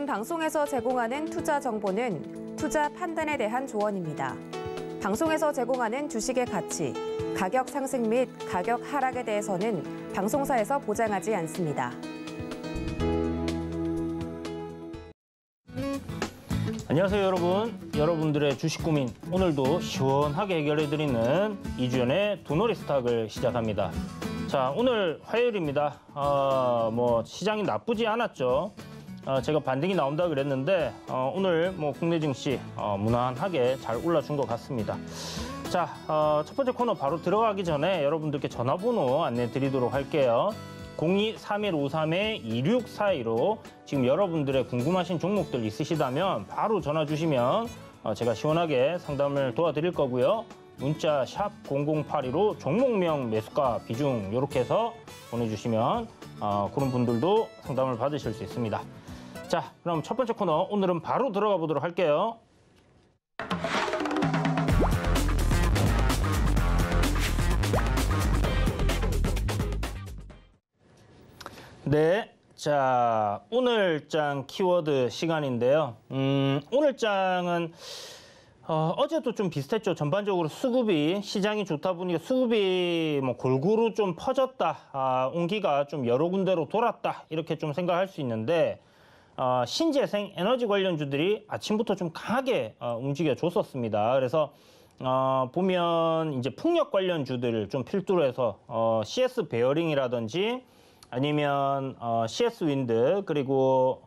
본 방송에서 제공하는 투자 정보는 투자 판단에 대한 조언입니다. 방송에서 제공하는 주식의 가치, 가격 상승 및 가격 하락에 대해서는 방송사에서 보장하지 않습니다. 안녕하세요 여러분. 여러분들의 주식 고민 오늘도 시원하게 해결해드리는 이주연의 도너리 스탁을 시작합니다. 자, 오늘 화요일입니다. 시장이 나쁘지 않았죠. 제가 반등이 나온다 그랬는데 오늘 국내 증시 무난하게 잘 올라준 것 같습니다. 자, 첫 번째 코너 바로 들어가기 전에 여러분들께 전화번호 안내 드리도록 할게요. 02-3153-2642로 지금 여러분들의 궁금하신 종목들 있으시다면 바로 전화 주시면 제가 시원하게 상담을 도와드릴 거고요. 문자 샵 0082로 종목명, 매수가, 비중 이렇게 해서 보내주시면 그런 분들도 상담을 받으실 수 있습니다. 자, 그럼 첫 번째 코너 오늘은 바로 들어가 보도록 할게요. 네, 자, 오늘장 키워드 시간인데요. 오늘장은 어제도 좀 비슷했죠. 전반적으로 수급이 시장이 좋다 보니까 수급이 골고루 좀 퍼졌다, 온기가 좀 여러 군데로 돌았다 이렇게 좀 생각할 수 있는데 신재생 에너지 관련주들이 아침부터 좀 강하게 움직여 줬었습니다. 그래서 보면 이제 풍력 관련주들을 좀 필두로 해서 CS 베어링이라든지 아니면 CS 윈드 그리고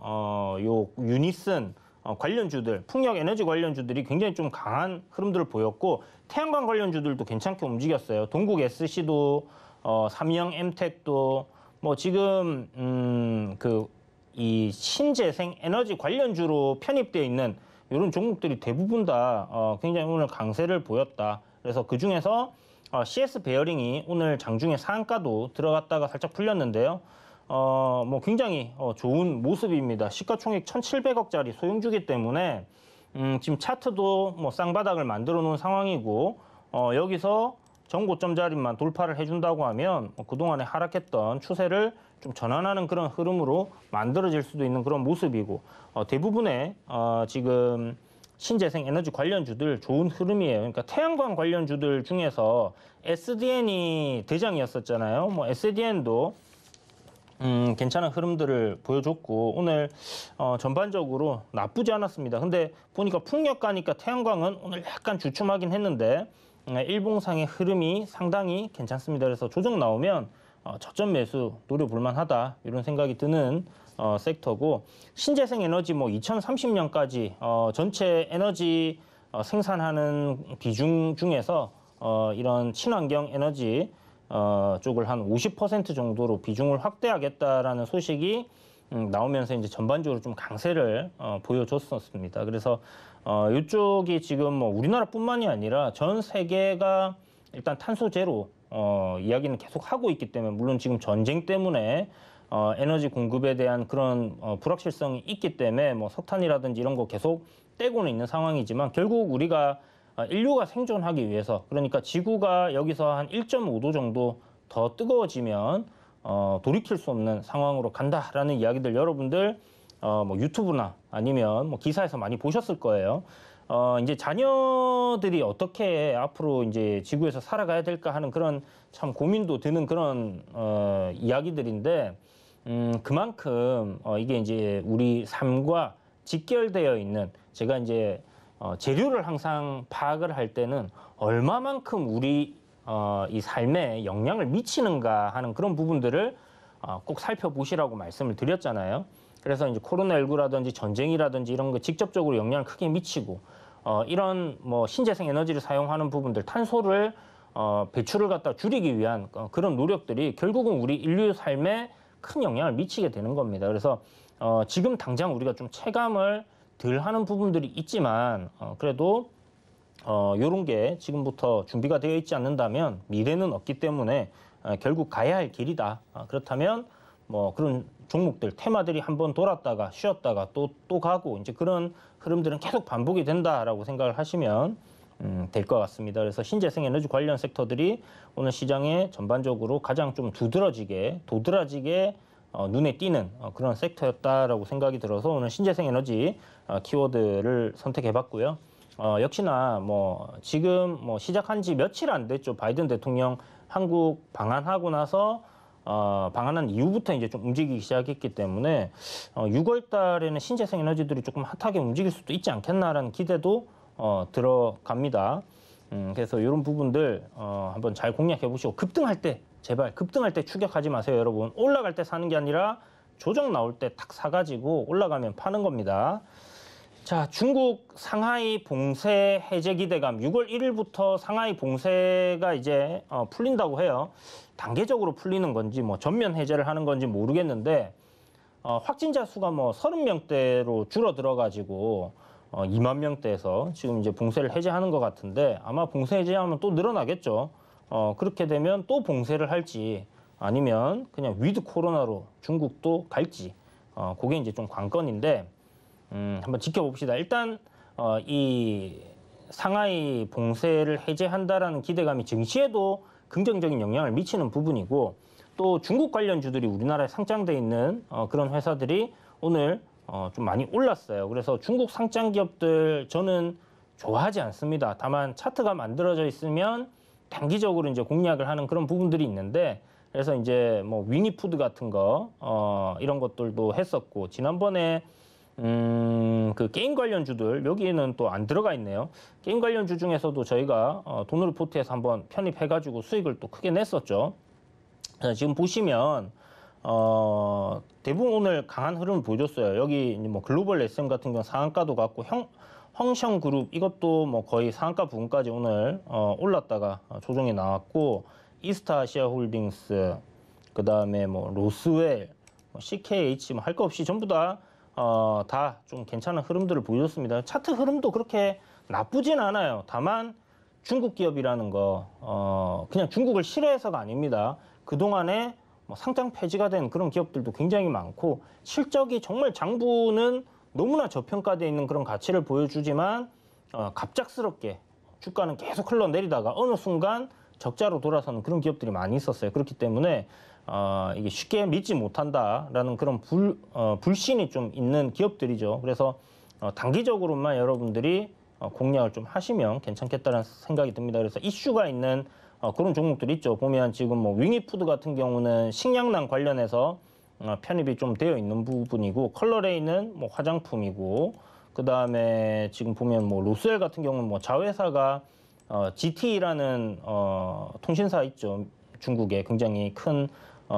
요 유니슨 관련주들, 풍력 에너지 관련주들이 굉장히 좀 강한 흐름들을 보였고 태양광 관련주들도 괜찮게 움직였어요. 동국 SC도 삼영 엠텍도 지금 이 신재생 에너지 관련주로 편입되어 있는 이런 종목들이 대부분 다 굉장히 오늘 강세를 보였다. 그래서 그 중에서 CS 베어링이 오늘 장중에 상한가도 들어갔다가 살짝 풀렸는데요. 굉장히 좋은 모습입니다. 시가총액 1,700억짜리 소형주기 때문에 지금 차트도 쌍바닥을 만들어 놓은 상황이고 여기서 전고점 자리만 돌파를 해준다고 하면 그동안에 하락했던 추세를 좀 전환하는 그런 흐름으로 만들어질 수도 있는 그런 모습이고 대부분의 지금 신재생 에너지 관련주들 좋은 흐름이에요. 그러니까 태양광 관련주들 중에서 SDN이 대장이었었잖아요. SDN도 괜찮은 흐름들을 보여줬고 오늘 전반적으로 나쁘지 않았습니다. 근데 보니까 풍력 가니까 태양광은 오늘 약간 주춤하긴 했는데 일봉상의 흐름이 상당히 괜찮습니다. 그래서 조정 나오면 저점 매수 노려볼 만하다 이런 생각이 드는 섹터고 신재생 에너지 2030년까지 전체 에너지 생산하는 비중 중에서 이런 친환경 에너지 쪽을 한 50% 정도로 비중을 확대하겠다라는 소식이 나오면서 이제 전반적으로 좀 강세를 보여줬었습니다. 그래서 이쪽이 지금 우리나라뿐만이 아니라 전 세계가 일단 탄소 제로 이야기는 계속 하고 있기 때문에 물론 지금 전쟁 때문에 에너지 공급에 대한 그런 불확실성이 있기 때문에 석탄이라든지 이런 거 계속 떼고는 있는 상황이지만 결국 우리가 인류가 생존하기 위해서 그러니까 지구가 여기서 한 1.5도 정도 더 뜨거워지면 돌이킬 수 없는 상황으로 간다라는 이야기들 여러분들 유튜브나 아니면 기사에서 많이 보셨을 거예요. 이제 자녀들이 어떻게 앞으로 이제 지구에서 살아가야 될까 하는 그런 참 고민도 드는 그런 이야기들인데 그만큼 이게 이제 우리 삶과 직결되어 있는 제가 이제 재료를 항상 파악을 할 때는 얼마만큼 우리 이 삶에 영향을 미치는가 하는 그런 부분들을 꼭 살펴보시라고 말씀을 드렸잖아요. 그래서 이제 코로나19라든지 전쟁이라든지 이런 거 직접적으로 영향을 크게 미치고 이런 신재생 에너지를 사용하는 부분들 탄소를 배출을 갖다 줄이기 위한 그런 노력들이 결국은 우리 인류의 삶에 큰 영향을 미치게 되는 겁니다. 그래서 지금 당장 우리가 좀 체감을 덜 하는 부분들이 있지만 그래도 요런 게 지금부터 준비가 되어 있지 않는다면 미래는 없기 때문에 결국 가야 할 길이다. 그렇다면 그런 종목들 테마들이 한번 돌았다가 쉬었다가 또 가고 이제 그런 흐름들은 계속 반복이 된다라고 생각을 하시면 될 것 같습니다. 그래서 신재생 에너지 관련 섹터들이 오늘 시장에 전반적으로 가장 좀 도드라지게 눈에 띄는 그런 섹터였다라고 생각이 들어서 오늘 신재생 에너지 키워드를 선택해봤고요. 역시나 뭐 지금 뭐 시작한 지 며칠 안 됐죠. 바이든 대통령 한국 방한하고 나서 방한한 이후부터 이제 좀 움직이기 시작했기 때문에 6월 달에는 신재생 에너지들이 조금 핫하게 움직일 수도 있지 않겠나라는 기대도 들어갑니다. 그래서 이런 부분들 한번 잘 공략해 보시고 급등할 때 제발 급등할 때 추격하지 마세요, 여러분. 올라갈 때 사는 게 아니라 조정 나올 때 탁 사가지고 올라가면 파는 겁니다. 자, 중국 상하이 봉쇄 해제 기대감. 6월 1일부터 상하이 봉쇄가 이제 풀린다고 해요. 단계적으로 풀리는 건지 뭐 전면 해제를 하는 건지 모르겠는데 확진자 수가 뭐 30명대로 줄어들어가지고 2만 명대에서 지금 이제 봉쇄를 해제하는 것 같은데 아마 봉쇄 해제하면 또 늘어나겠죠. 그렇게 되면 또 봉쇄를 할지 아니면 그냥 위드 코로나로 중국도 갈지 그게 이제 좀 관건인데 한번 지켜봅시다. 일단 이 상하이 봉쇄를 해제한다라는 기대감이 증시에도 긍정적인 영향을 미치는 부분이고 또 중국 관련주들이 우리나라에 상장돼 있는 그런 회사들이 오늘 좀 많이 올랐어요. 그래서 중국 상장 기업들 저는 좋아하지 않습니다. 다만 차트가 만들어져 있으면 단기적으로 이제 공략을 하는 그런 부분들이 있는데 그래서 이제 뭐 위니푸드 같은 거 이런 것들도 했었고 지난번에 그 게임 관련주들 여기에는 또 안 들어가 있네요. 게임 관련주 중에서도 저희가 돈으로 포트에서 한번 편입해가지고 수익을 또 크게 냈었죠. 지금 보시면 대부분 오늘 강한 흐름을 보여줬어요. 여기 뭐 글로벌 SM 같은 경우 상한가도 갔고 황성그룹 이것도 뭐 거의 상한가 부분까지 오늘 올랐다가 조정이 나왔고 이스타아시아홀딩스 그다음에 뭐 로스웰, CKH 뭐 할 거 없이 전부 다 좀 괜찮은 흐름들을 보여줬습니다. 차트 흐름도 그렇게 나쁘진 않아요. 다만 중국 기업이라는 거 그냥 중국을 싫어해서가 아닙니다. 그동안에 뭐 상장 폐지가 된 그런 기업들도 굉장히 많고 실적이 정말 장부는 너무나 저평가되어 있는 그런 가치를 보여주지만 갑작스럽게 주가는 계속 흘러내리다가 어느 순간 적자로 돌아서는 그런 기업들이 많이 있었어요. 그렇기 때문에 이게 쉽게 믿지 못한다라는 그런 불신이 좀 있는 기업들이죠. 그래서 단기적으로만 여러분들이 공략을 좀 하시면 괜찮겠다는 생각이 듭니다. 그래서 이슈가 있는 그런 종목들이 있죠. 보면 지금 뭐 윙이푸드 같은 경우는 식량난 관련해서 편입이 좀 되어 있는 부분이고 컬러레이는 뭐 화장품이고 그 다음에 지금 보면 뭐 로스웰 같은 경우는 뭐 자회사가 GT라는 통신사 있죠. 중국에 굉장히 큰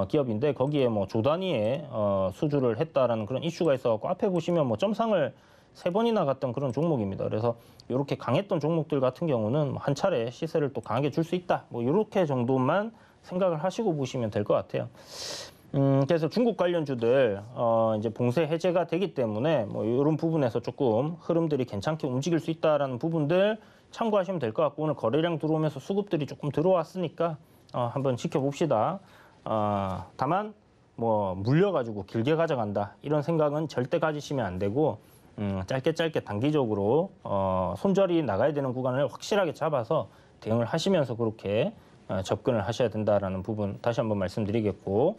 기업인데 거기에 뭐 조 단위의 수주를 했다라는 그런 이슈가 있어갖고 앞에 보시면 뭐 점상을 3번이나 갔던 그런 종목입니다. 그래서 이렇게 강했던 종목들 같은 경우는 한 차례 시세를 또 강하게 줄 수 있다. 뭐 이렇게 정도만 생각을 하시고 보시면 될 것 같아요. 그래서 중국 관련주들 이제 봉쇄 해제가 되기 때문에 뭐 이런 부분에서 조금 흐름들이 괜찮게 움직일 수 있다라는 부분들 참고하시면 될 것 같고 오늘 거래량 들어오면서 수급들이 조금 들어왔으니까 한번 지켜봅시다. 다만 뭐 물려가지고 길게 가져간다 이런 생각은 절대 가지시면 안 되고 짧게 단기적으로 손절이 나가야 되는 구간을 확실하게 잡아서 대응을 하시면서 그렇게 접근을 하셔야 된다라는 부분 다시 한번 말씀드리겠고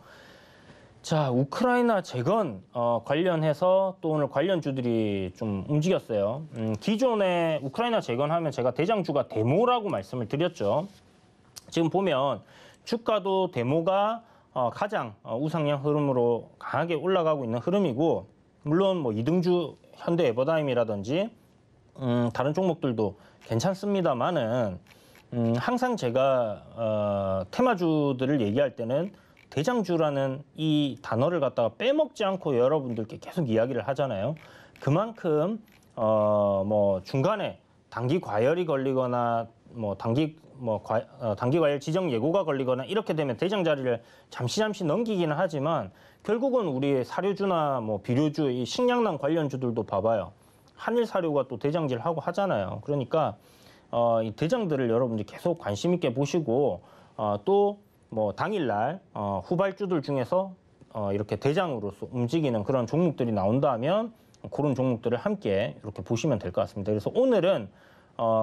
자 우크라이나 재건 관련해서 또 오늘 관련주들이 좀 움직였어요. 기존에 우크라이나 재건하면 제가 대장주가 데모라고 말씀을 드렸죠. 지금 보면 주가도 데모가 가장 우상향 흐름으로 강하게 올라가고 있는 흐름이고 물론 뭐 2등주 현대 에버다임이라든지 다른 종목들도 괜찮습니다만은 항상 제가 테마주들을 얘기할 때는 대장주라는 이 단어를 갖다가 빼먹지 않고 여러분들께 계속 이야기를 하잖아요. 그만큼 뭐 중간에 단기 과열이 걸리거나 뭐 단기 과열 지정 예고가 걸리거나 이렇게 되면 대장 자리를 잠시 넘기기는 하지만 결국은 우리 사료주나 뭐 비료주, 이 식량난 관련주들도 봐봐요. 한일 사료가 또 대장질 하고 하잖아요. 그러니까 이 대장들을 여러분들이 계속 관심 있게 보시고 또 뭐 당일날 후발주들 중에서 이렇게 대장으로서 움직이는 그런 종목들이 나온다면 그런 종목들을 함께 이렇게 보시면 될 것 같습니다. 그래서 오늘은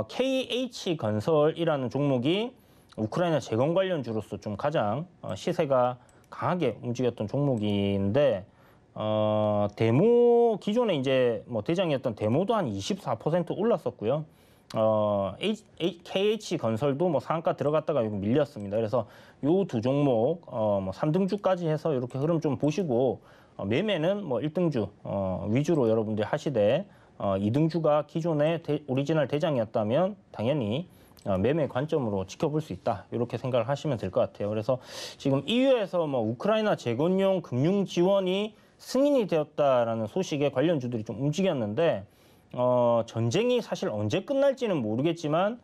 KH건설이라는 종목이 우크라이나 재건 관련주로서 좀 가장 시세가 강하게 움직였던 종목인데 기존에 이제 뭐 대장이었던 데모도 한 24% 올랐었고요. KH 건설도 뭐 상한가 들어갔다가 밀렸습니다. 그래서 요 두 종목 뭐 3등주까지 해서 이렇게 흐름 좀 보시고 매매는 뭐 1등주 위주로 여러분들 하시되 2등주가 기존의 오리지널 대장이었다면 당연히 매매 관점으로 지켜볼 수 있다. 이렇게 생각을 하시면 될 것 같아요. 그래서 지금 EU에서 뭐 우크라이나 재건용 금융 지원이 승인이 되었다라는 소식에 관련주들이 좀 움직였는데 전쟁이 사실 언제 끝날지는 모르겠지만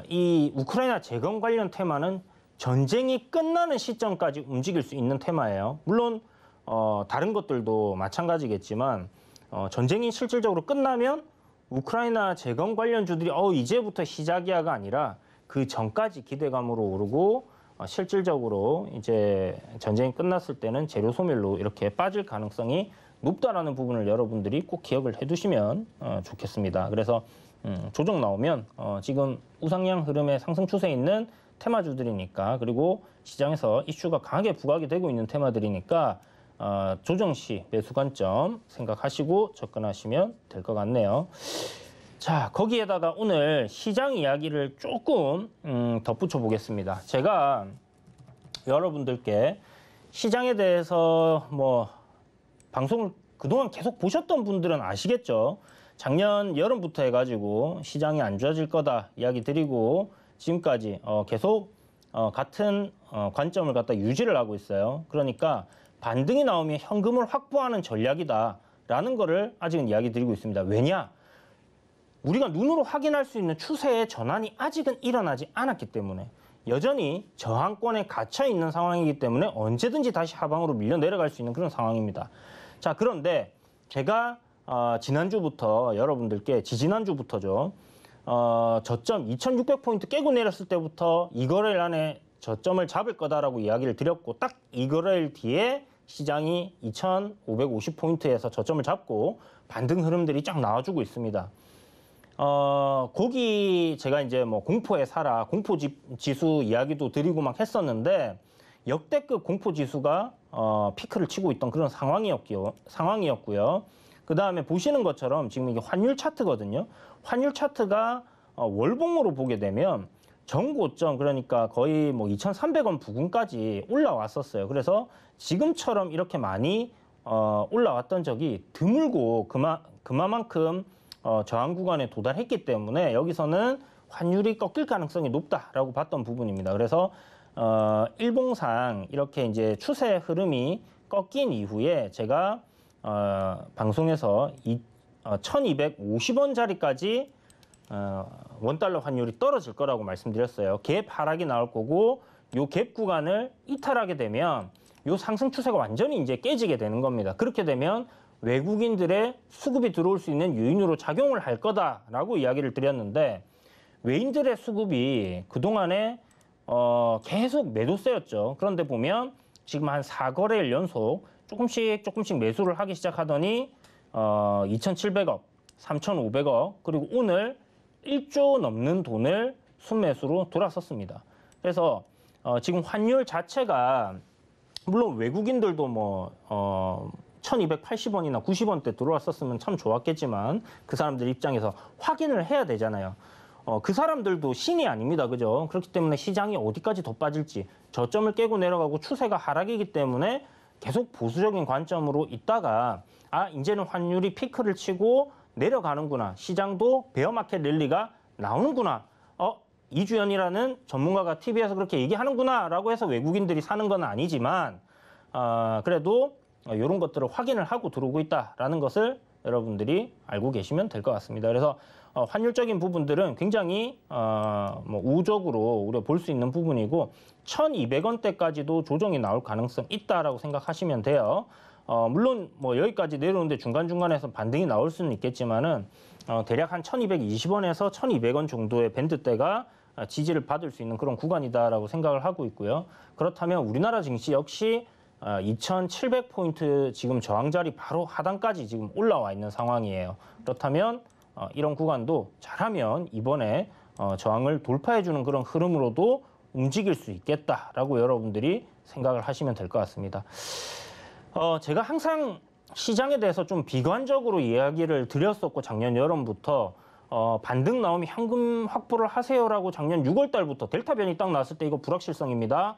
이 우크라이나 재건 관련 테마는 전쟁이 끝나는 시점까지 움직일 수 있는 테마예요. 물론 다른 것들도 마찬가지겠지만 전쟁이 실질적으로 끝나면 우크라이나 재건 관련주들이 이제부터 시작이야가 아니라 그 전까지 기대감으로 오르고 실질적으로 이제 전쟁이 끝났을 때는 재료 소멸로 이렇게 빠질 가능성이 높다라는 부분을 여러분들이 꼭 기억을 해두시면 좋겠습니다. 그래서 조정 나오면 지금 우상향 흐름의 상승 추세에 있는 테마주들이니까 그리고 시장에서 이슈가 강하게 부각이 되고 있는 테마들이니까 조정 시 매수 관점 생각하시고 접근하시면 될 것 같네요. 자, 거기에다가 오늘 시장 이야기를 조금 덧붙여 보겠습니다. 제가 여러분들께 시장에 대해서 뭐 방송을 그동안 계속 보셨던 분들은 아시겠죠. 작년 여름부터 해가지고 시장이 안 좋아질 거다 이야기 드리고 지금까지 계속 같은 관점을 갖다 유지를 하고 있어요. 그러니까 반등이 나오면 현금을 확보하는 전략이다라는 거를 아직은 이야기 드리고 있습니다. 왜냐? 우리가 눈으로 확인할 수 있는 추세의 전환이 아직은 일어나지 않았기 때문에 여전히 저항권에 갇혀 있는 상황이기 때문에 언제든지 다시 하방으로 밀려 내려갈 수 있는 그런 상황입니다. 자, 그런데 제가 지난주부터 여러분들께 지지난주부터죠. 저점 2600포인트 깨고 내렸을 때부터 이거래일 안에 저점을 잡을 거다라고 이야기를 드렸고 딱 이거래일 뒤에 시장이 2550포인트에서 저점을 잡고 반등 흐름들이 쫙 나와주고 있습니다. 거기 제가 이제 뭐 공포에 살아 공포 지수 이야기도 드리고 막 했었는데 역대급 공포 지수가 피크를 치고 있던 그런 상황이었고요. 그 다음에 보시는 것처럼 지금 이게 환율 차트거든요. 환율 차트가 월봉으로 보게 되면 전고점 그러니까 거의 뭐 2,300원 부근까지 올라왔었어요. 그래서 지금처럼 이렇게 많이 올라왔던 적이 드물고 그만큼 저항 구간에 도달했기 때문에 여기서는 환율이 꺾일 가능성이 높다라고 봤던 부분입니다. 그래서 일봉상 이렇게 이제 추세 흐름이 꺾인 이후에 제가 방송에서 1,250원짜리까지 원달러 환율이 떨어질 거라고 말씀드렸어요. 갭 하락이 나올 거고 요 갭 구간을 이탈하게 되면 요 상승 추세가 완전히 이제 깨지게 되는 겁니다. 그렇게 되면 외국인들의 수급이 들어올 수 있는 요인으로 작용을 할 거다라고 이야기를 드렸는데 외인들의 수급이 그동안에 계속 매도세였죠. 그런데 보면 지금 한 4거래일 연속 조금씩 매수를 하기 시작하더니 2,700억, 3,500억 그리고 오늘 1조 넘는 돈을 순매수로 돌아섰습니다. 그래서 지금 환율 자체가 물론 외국인들도 뭐 1,280원이나 90원대 들어왔었으면 참 좋았겠지만 그 사람들 입장에서 확인을 해야 되잖아요. 그 사람들도 신이 아닙니다. 그죠? 그렇기 때문에 시장이 어디까지 더 빠질지 저점을 깨고 내려가고 추세가 하락이기 때문에 계속 보수적인 관점으로 있다가 이제는 환율이 피크를 치고 내려가는구나. 시장도 베어마켓 랠리가 나오는구나. 이주연이라는 전문가가 TV에서 그렇게 얘기하는구나 라고 해서 외국인들이 사는 건 아니지만 그래도 이런 것들을 확인을 하고 들어오고 있다라는 것을 여러분들이 알고 계시면 될 것 같습니다. 그래서 환율적인 부분들은 굉장히 뭐 우적으로 우리가 볼 수 있는 부분이고 1,200원대까지도 조정이 나올 가능성 있다라고 생각하시면 돼요. 물론 뭐 여기까지 내려오는데 중간중간에서 반등이 나올 수는 있겠지만은 대략 한 1,220원에서 1,200원 정도의 밴드대가 지지를 받을 수 있는 그런 구간이다라고 생각을 하고 있고요. 그렇다면 우리나라 증시 역시 2,700포인트 지금 저항 자리 바로 하단까지 지금 올라와 있는 상황이에요. 그렇다면 이런 구간도 잘하면 이번에 저항을 돌파해주는 그런 흐름으로도 움직일 수 있겠다라고 여러분들이 생각을 하시면 될 것 같습니다. 제가 항상 시장에 대해서 좀 비관적으로 이야기를 드렸었고 작년 여름부터 반등 나오면 현금 확보를 하세요라고 작년 6월 달부터 델타 변이 딱 나왔을 때 이거 불확실성입니다.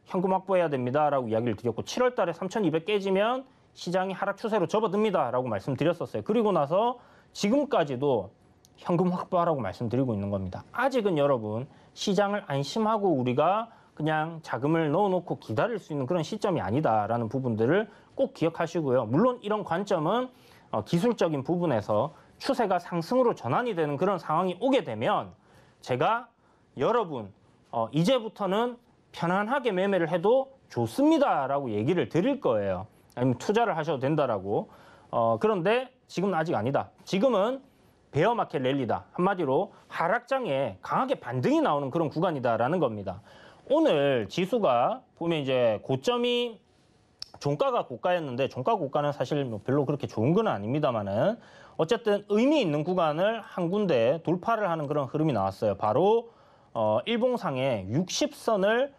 현금 확보해야 됩니다라고 이야기를 드렸고 7월 달에 3,200 깨지면 시장이 하락 추세로 접어듭니다라고 말씀드렸었어요. 그리고 나서 지금까지도 현금 확보하라고 말씀드리고 있는 겁니다. 아직은 여러분 시장을 안심하고 우리가 그냥 자금을 넣어놓고 기다릴 수 있는 그런 시점이 아니다라는 부분들을 꼭 기억하시고요. 물론 이런 관점은 기술적인 부분에서 추세가 상승으로 전환이 되는 그런 상황이 오게 되면 제가 여러분 이제부터는 편안하게 매매를 해도 좋습니다라고 얘기를 드릴 거예요. 아니면 투자를 하셔도 된다라고. 그런데 지금은 아직 아니다. 지금은 베어마켓 랠리다. 한마디로 하락장에 강하게 반등이 나오는 그런 구간이다라는 겁니다. 오늘 지수가 보면 이제 고점이 종가가 고가였는데 종가 고가는 사실 뭐 별로 그렇게 좋은 건 아닙니다만은 어쨌든 의미 있는 구간을 한 군데 돌파를 하는 그런 흐름이 나왔어요. 바로 일봉상의 60선을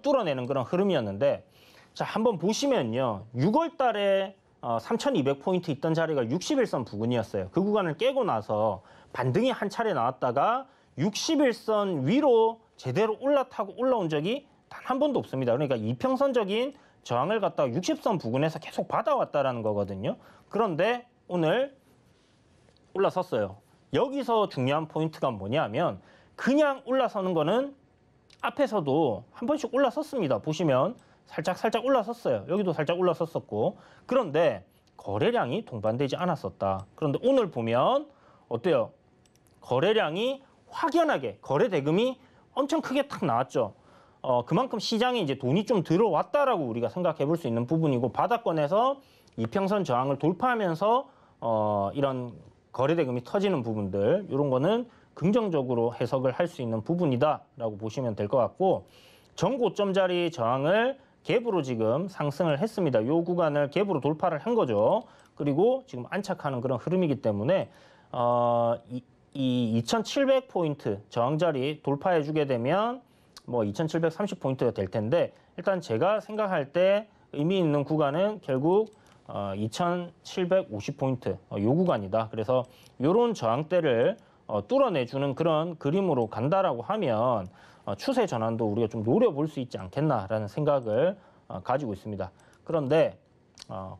뚫어내는 그런 흐름이었는데 자 한번 보시면요. 6월 달에 3,200포인트 있던 자리가 61선 부근이었어요. 그 구간을 깨고 나서 반등이 한 차례 나왔다가 61선 위로 제대로 올라타고 올라온 적이 단 한 번도 없습니다. 그러니까 이평선적인 저항을 갖다가 60선 부근에서 계속 받아왔다라는 거거든요. 그런데 오늘 올라섰어요. 여기서 중요한 포인트가 뭐냐면 그냥 올라서는 거는 앞에서도 한 번씩 올라섰습니다. 보시면 살짝 올라섰어요. 여기도 살짝 올라섰었고 그런데 거래량이 동반되지 않았었다. 그런데 오늘 보면 어때요? 거래량이 확연하게 거래 대금이 엄청 크게 탁 나왔죠. 그만큼 시장에 이제 돈이 좀 들어왔다라고 우리가 생각해 볼 수 있는 부분이고 바닥권에서 이평선 저항을 돌파하면서 이런 거래 대금이 터지는 부분들 이런 거는 긍정적으로 해석을 할 수 있는 부분이다라고 보시면 될 것 같고 전고점 자리 저항을 갭으로 지금 상승을 했습니다. 이 구간을 갭으로 돌파를 한 거죠. 그리고 지금 안착하는 그런 흐름이기 때문에 이 2,700포인트 저항 자리 돌파해 주게 되면 뭐 2,730포인트가 될 텐데 일단 제가 생각할 때 의미 있는 구간은 결국 2,750포인트 이 구간이다. 그래서 이런 저항대를 뚫어내주는 그런 그림으로 간다라고 하면 추세 전환도 우리가 좀 노려볼 수 있지 않겠나라는 생각을 가지고 있습니다. 그런데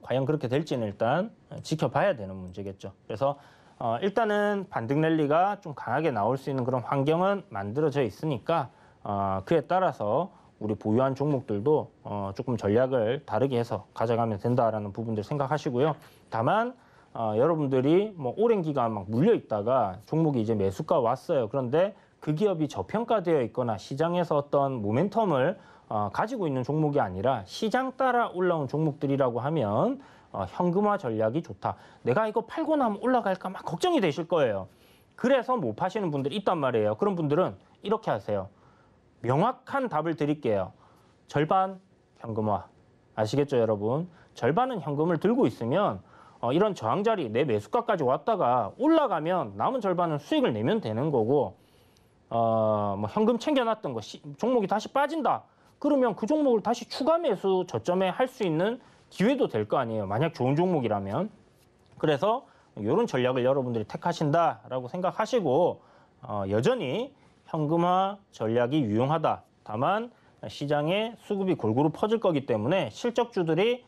과연 그렇게 될지는 일단 지켜봐야 되는 문제겠죠. 그래서 일단은 반등 랠리가 좀 강하게 나올 수 있는 그런 환경은 만들어져 있으니까 그에 따라서 우리 보유한 종목들도 조금 전략을 다르게 해서 가져가면 된다라는 부분들 생각하시고요. 다만 여러분들이 뭐 오랜 기간 막 물려 있다가 종목이 이제 매수가 왔어요. 그런데 그 기업이 저평가되어 있거나 시장에서 어떤 모멘텀을 가지고 있는 종목이 아니라 시장 따라 올라온 종목들이라고 하면 현금화 전략이 좋다. 내가 이거 팔고 나면 올라갈까 막 걱정이 되실 거예요. 그래서 못 파시는 분들이 있단 말이에요. 그런 분들은 이렇게 하세요. 명확한 답을 드릴게요. 절반 현금화. 아시겠죠, 여러분? 절반은 현금을 들고 있으면 이런 저항 자리 내 매수가까지 왔다가 올라가면 남은 절반은 수익을 내면 되는 거고 뭐 현금 챙겨놨던 거 종목이 다시 빠진다. 그러면 그 종목을 다시 추가 매수 저점에 할 수 있는 기회도 될 거 아니에요. 만약 좋은 종목이라면. 그래서 이런 전략을 여러분들이 택하신다라고 생각하시고 여전히 현금화 전략이 유용하다. 다만 시장에 수급이 골고루 퍼질 거기 때문에 실적주들이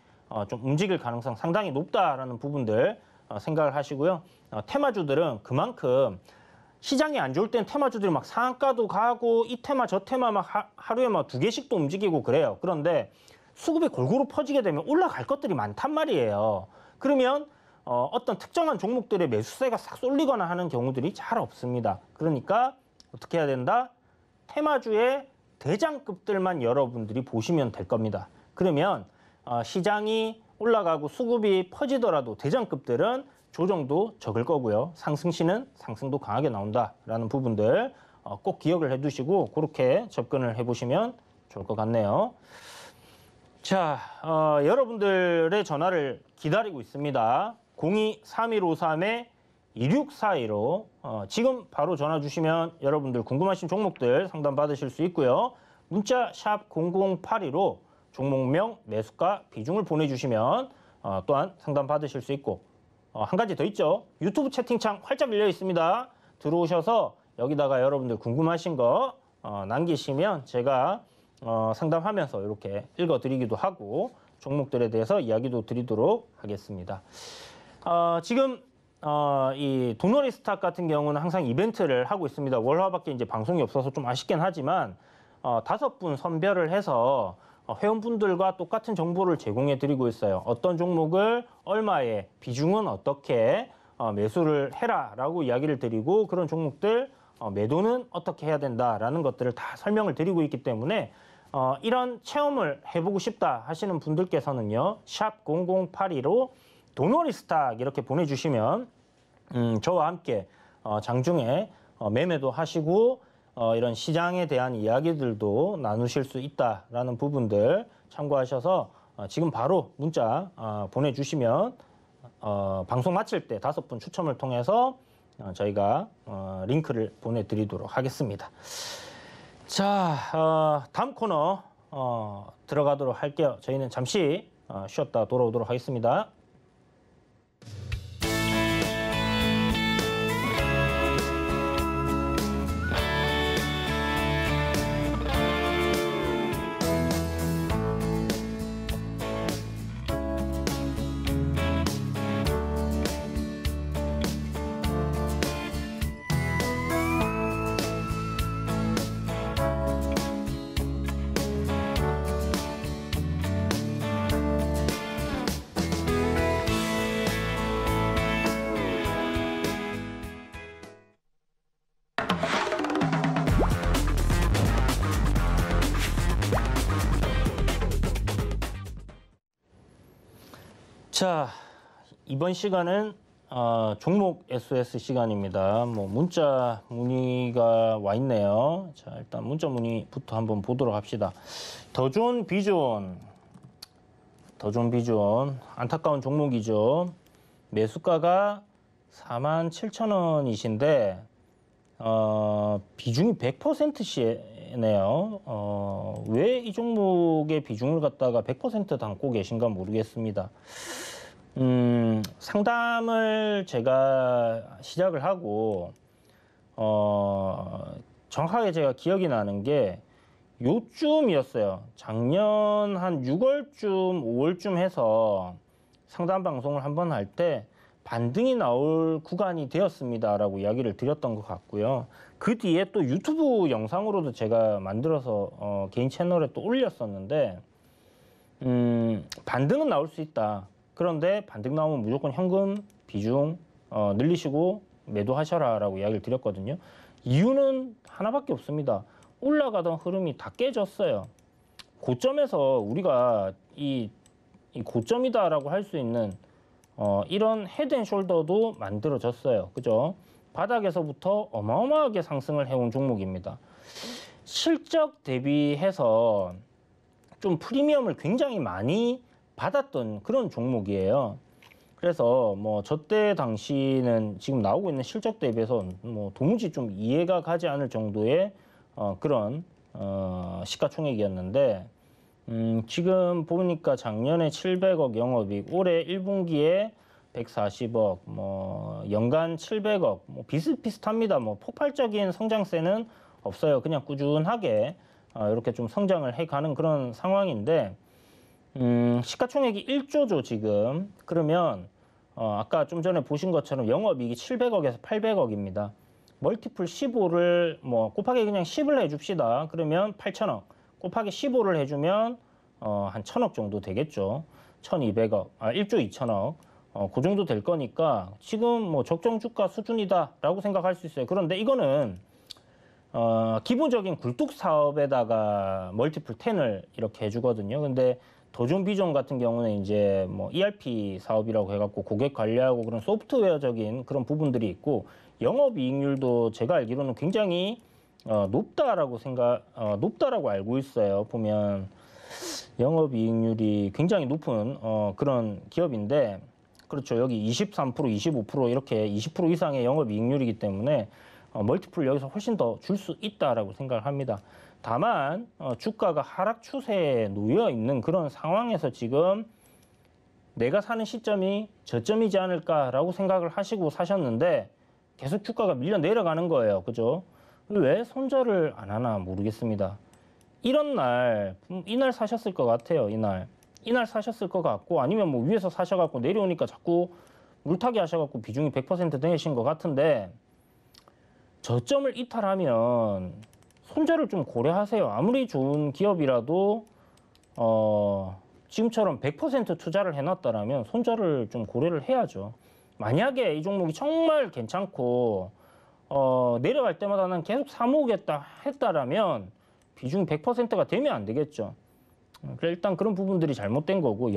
좀 움직일 가능성 상당히 높다라는 부분들 생각을 하시고요. 테마주들은 그만큼 시장이 안 좋을 땐 테마주들이 막 상한가도 가고 이 테마 저 테마 막 하루에 막 2개씩도 움직이고 그래요. 그런데 수급이 골고루 퍼지게 되면 올라갈 것들이 많단 말이에요. 그러면 어떤 특정한 종목들의 매수세가 싹 쏠리거나 하는 경우들이 잘 없습니다. 그러니까 어떻게 해야 된다? 테마주의 대장급들만 여러분들이 보시면 될 겁니다. 그러면 시장이 올라가고 수급이 퍼지더라도 대장급들은 조정도 적을 거고요. 상승시는 상승도 강하게 나온다라는 부분들 꼭 기억을 해두시고 그렇게 접근을 해보시면 좋을 것 같네요. 자, 여러분들의 전화를 기다리고 있습니다. 02-3153-2642로 지금 바로 전화 주시면 여러분들 궁금하신 종목들 상담 받으실 수 있고요. 문자 샵 0082로 종목명, 매수가, 비중을 보내주시면 또한 상담 받으실 수 있고 한 가지 더 있죠. 유튜브 채팅창 활짝 열려 있습니다. 들어오셔서 여기다가 여러분들 궁금하신 거 남기시면 제가 상담하면서 이렇게 읽어드리기도 하고 종목들에 대해서 이야기도 드리도록 하겠습니다. 지금 이 도너리 스탁 같은 경우는 항상 이벤트를 하고 있습니다. 월화밖에 이제 방송이 없어서 좀 아쉽긴 하지만 5분 선별을 해서 회원분들과 똑같은 정보를 제공해 드리고 있어요. 어떤 종목을 얼마에, 비중은 어떻게 매수를 해라라고 이야기를 드리고 그런 종목들 매도는 어떻게 해야 된다라는 것들을 다 설명을 드리고 있기 때문에 이런 체험을 해보고 싶다 하시는 분들께서는요. 샵 0082로 도너리 스탁 이렇게 보내주시면 저와 함께 장중에 매매도 하시고 이런 시장에 대한 이야기들도 나누실 수 있다라는 부분들 참고하셔서 지금 바로 문자 보내주시면 방송 마칠 때 5분 추첨을 통해서 저희가 링크를 보내드리도록 하겠습니다. 자, 다음 코너 들어가도록 할게요. 저희는 잠시 쉬었다 돌아오도록 하겠습니다. 자, 이번 시간은 종목 SOS 시간입니다. 문자 문의가 와 있네요. 자, 일단 문자 문의부터 한번 보도록 합시다. 더존 비존 안타까운 종목이죠. 매수가가 47,000원이신데 비중이 100%시네요. 왜 이 종목의 비중을 갖다가 100% 담고 계신가 모르겠습니다. 상담을 제가 시작을 하고 정확하게 제가 기억이 나는 게 요쯤이었어요. 작년 한 6월쯤 5월쯤 해서 상담 방송을 한번 할 때 반등이 나올 구간이 되었습니다 라고 이야기를 드렸던 것 같고요. 그 뒤에 또 유튜브 영상으로도 제가 만들어서 개인 채널에 또 올렸었는데 반등은 나올 수 있다. 그런데 반등 나오면 무조건 현금 비중 늘리시고 매도하셔라 라고 이야기를 드렸거든요. 이유는 하나밖에 없습니다. 올라가던 흐름이 다 깨졌어요. 고점에서 우리가 이 고점이다라고 할 수 있는 이런 헤드앤숄더도 만들어졌어요. 그죠? 바닥에서부터 어마어마하게 상승을 해온 종목입니다. 실적 대비해서 좀 프리미엄을 굉장히 많이 받았던 그런 종목이에요. 그래서 저때 당시는 지금 나오고 있는 실적 대비해서 도무지 좀 이해가 가지 않을 정도의 그런 시가총액이었는데 지금 보니까 작년에 700억 영업이익, 올해 1분기에 140억, 연간 700억, 비슷비슷합니다. 폭발적인 성장세는 없어요. 그냥 꾸준하게 이렇게 좀 성장을 해가는 그런 상황인데 시가총액이 1조죠 지금. 그러면 아까 좀 전에 보신 것처럼 영업이익이 700억에서 800억입니다. 멀티플 15를 곱하기 그냥 10을 해줍시다. 그러면 8천억. 곱하기 15를 해주면 한 1,000억 정도 되겠죠. 1,200억, 1조 2천억. 그 정도 될 거니까 지금 적정 주가 수준이다라고 생각할 수 있어요. 그런데 이거는 기본적인 굴뚝 사업에다가 멀티플 10을 이렇게 해주거든요. 근데 더존 비존 같은 경우는 이제 ERP 사업이라고 해갖고 고객 관리하고 그런 소프트웨어적인 그런 부분들이 있고 영업이익률도 제가 알기로는 굉장히 높다라고 알고 있어요. 보면 영업이익률이 굉장히 높은 그런 기업인데 그렇죠. 여기 23%, 25% 이렇게 20% 이상의 영업이익률이기 때문에 멀티플 여기서 훨씬 더 줄 수 있다라고 생각을 합니다. 다만 주가가 하락 추세에 놓여 있는 그런 상황에서 지금 내가 사는 시점이 저점이지 않을까라고 생각을 하시고 사셨는데 계속 주가가 밀려 내려가는 거예요. 그죠? 왜 손절을 안 하나 모르겠습니다. 이날 사셨을 것 같아요. 이날 사셨을 것 같고, 아니면 뭐 위에서 사셔갖고 내려오니까 자꾸 물타기 하셔갖고 비중이 100% 되신 것 같은데, 저점을 이탈하면 손절을 좀 고려하세요. 아무리 좋은 기업이라도 지금처럼 100% 투자를 해놨다라면 손절을 좀 고려를 해야죠. 만약에 이 종목이 정말 괜찮고 내려갈 때마다 난 계속 사모으겠다 했다라면 비중이 100%가 되면 안 되겠죠. 일단 그런 부분들이 잘못된 거고,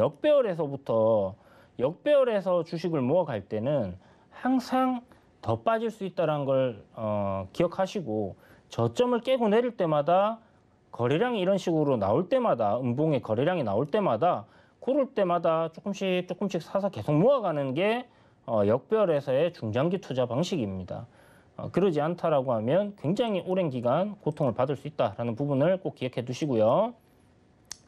역배열에서 주식을 모아갈 때는 항상 더 빠질 수 있다는 걸 기억하시고, 저점을 깨고 내릴 때마다 거래량이 이런 식으로 나올 때마다, 음봉의 거래량이 나올 때마다, 그럴 때마다 조금씩 사서 계속 모아가는 게 역배열에서의 중장기 투자 방식입니다. 그러지 않다라고 하면 굉장히 오랜 기간 고통을 받을 수 있다는 부분을 꼭 기억해 두시고요.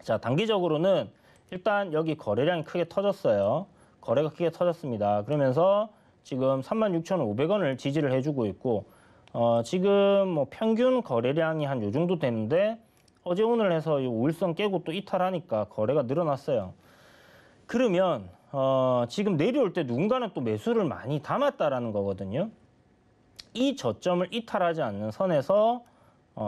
자, 단기적으로는 일단 여기 거래량이 크게 터졌어요. 거래가 크게 터졌습니다. 그러면서 지금 36,500원을 지지를 해주고 있고, 지금 뭐 평균 거래량이 한 요 정도 되는데, 어제 오늘 해서 이 5일선 깨고 또 이탈하니까 거래가 늘어났어요. 그러면 지금 내려올 때 누군가는 또 매수를 많이 담았다라는 거거든요. 이 저점을 이탈하지 않는 선에서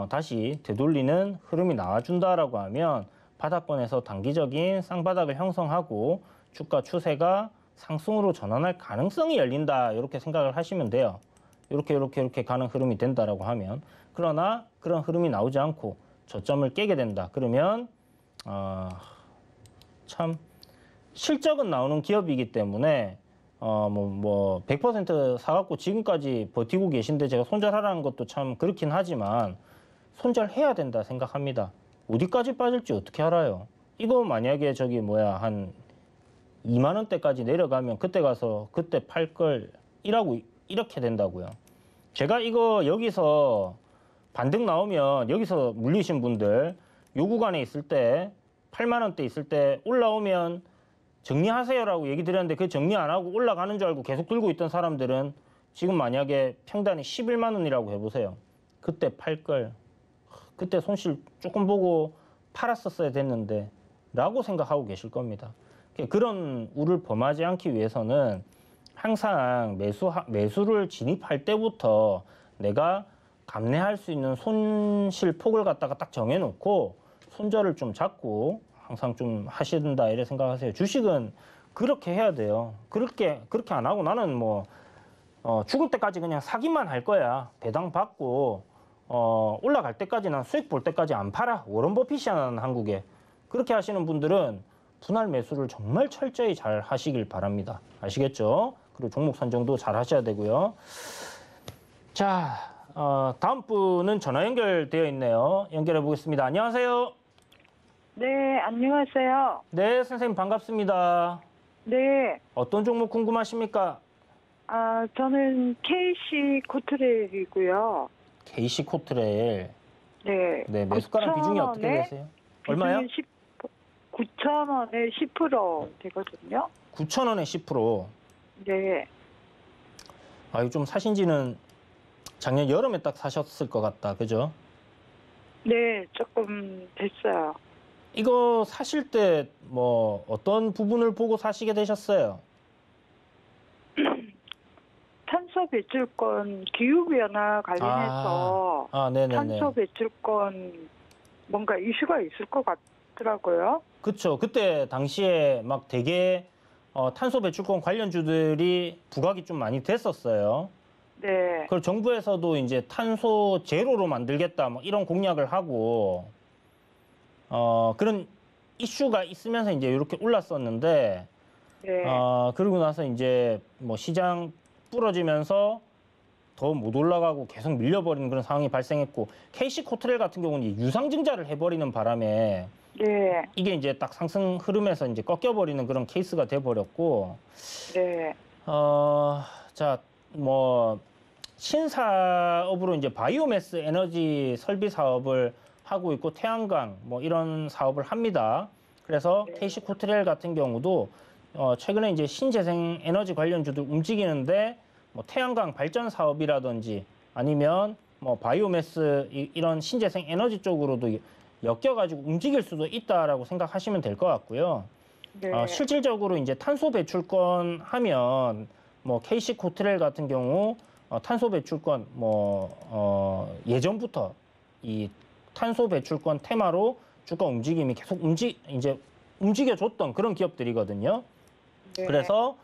다시 되돌리는 흐름이 나와준다라고 하면 바닥권에서 단기적인 쌍바닥을 형성하고 주가 추세가 상승으로 전환할 가능성이 열린다, 이렇게 생각을 하시면 돼요. 이렇게 가는 흐름이 된다라고 하면. 그러나 그런 흐름이 나오지 않고 저점을 깨게 된다. 그러면 참 실적은 나오는 기업이기 때문에 100% 사갖고 지금까지 버티고 계신데 제가 손절하라는 것도 참 그렇긴 하지만 손절해야 된다 생각합니다. 어디까지 빠질지 어떻게 알아요? 이거 만약에 한 2만 원대까지 내려가면 그때 가서 그때 팔 걸 이렇게 된다고요. 제가 이거 여기서 반등 나오면 여기서 물리신 분들 요 구간에 있을 때 8만 원대 있을 때 올라오면 정리하세요라고 얘기 드렸는데 그 정리 안 하고 올라가는 줄 알고 계속 들고 있던 사람들은 지금 만약에 평단이 11만 원이라고 해보세요. 그때 팔 걸, 그때 손실 조금 보고 팔았었어야 됐는데 라고 생각하고 계실 겁니다. 그런 우를 범하지 않기 위해서는 항상 매수를 진입할 때부터 내가 감내할 수 있는 손실 폭을 갖다가 딱 정해놓고 손절을 좀 잡고 항상 좀 하신다, 이래 생각하세요. 주식은 그렇게 해야 돼요. 그렇게 안 하고 나는 죽을 때까지 그냥 사기만 할 거야. 배당 받고 올라갈 때까지 난 수익 볼 때까지 안 팔아. 워런 버핏이 하는 한국에. 그렇게 하시는 분들은 분할 매수를 정말 철저히 잘 하시길 바랍니다. 아시겠죠? 그리고 종목 선정도 잘 하셔야 되고요. 자, 다음 분은 전화 연결되어 있네요. 연결해 보겠습니다. 안녕하세요. 네, 안녕하세요. 네, 선생님 반갑습니다. 네, 어떤 종목 궁금하십니까? 저는 KC 코트레일이고요. KC 코트레일. 네. 네, 매수가랑 비중이 어떻게 되세요? 얼마요? 9,000원에 10% 되거든요. 9,000원에 10%. 네. 이거 좀 사신 지는 작년 여름에 딱 사셨을 것 같다. 그죠? 네, 조금 됐어요. 이거 사실 때 어떤 부분을 보고 사시게 되셨어요? 탄소 배출권 기후변화 관련해서 네네네. 탄소 배출권 뭔가 이슈가 있을 것 같더라고요. 그쵸. 그때 당시에 막 되게 탄소 배출권 관련주들이 부각이 좀 많이 됐었어요. 네. 그리고 정부에서도 이제 탄소 제로로 만들겠다, 이런 공약을 하고, 그런 이슈가 있으면서 이제 이렇게 올랐었는데, 네. 그러고 나서 이제 시장 부러지면서 더 못 올라가고 계속 밀려버리는 그런 상황이 발생했고, KC 코트레일 같은 경우는 유상증자를 해버리는 바람에 네. 이게 이제 딱 상승 흐름에서 이제 꺾여버리는 그런 케이스가 돼버렸고, 네. 자, 신사업으로 이제 바이오매스 에너지 설비 사업을 하고 있고 태양광 뭐 이런 사업을 합니다. 그래서 KC코트레일 같은 경우도 최근에 이제 신재생 에너지 관련주들 움직이는데 뭐 태양광 발전 사업이라든지 아니면 뭐 바이오매스 이런 신재생 에너지 쪽으로도 엮여가지고 움직일 수도 있다라고 생각하시면 될 것 같고요. 네. 실질적으로 이제 탄소 배출권 하면 뭐 KC코트레일 같은 경우 탄소 배출권 예전부터 이 탄소 배출권 테마로 주가 움직임이 계속 움직여줬던 그런 기업들이거든요. 네. 그래서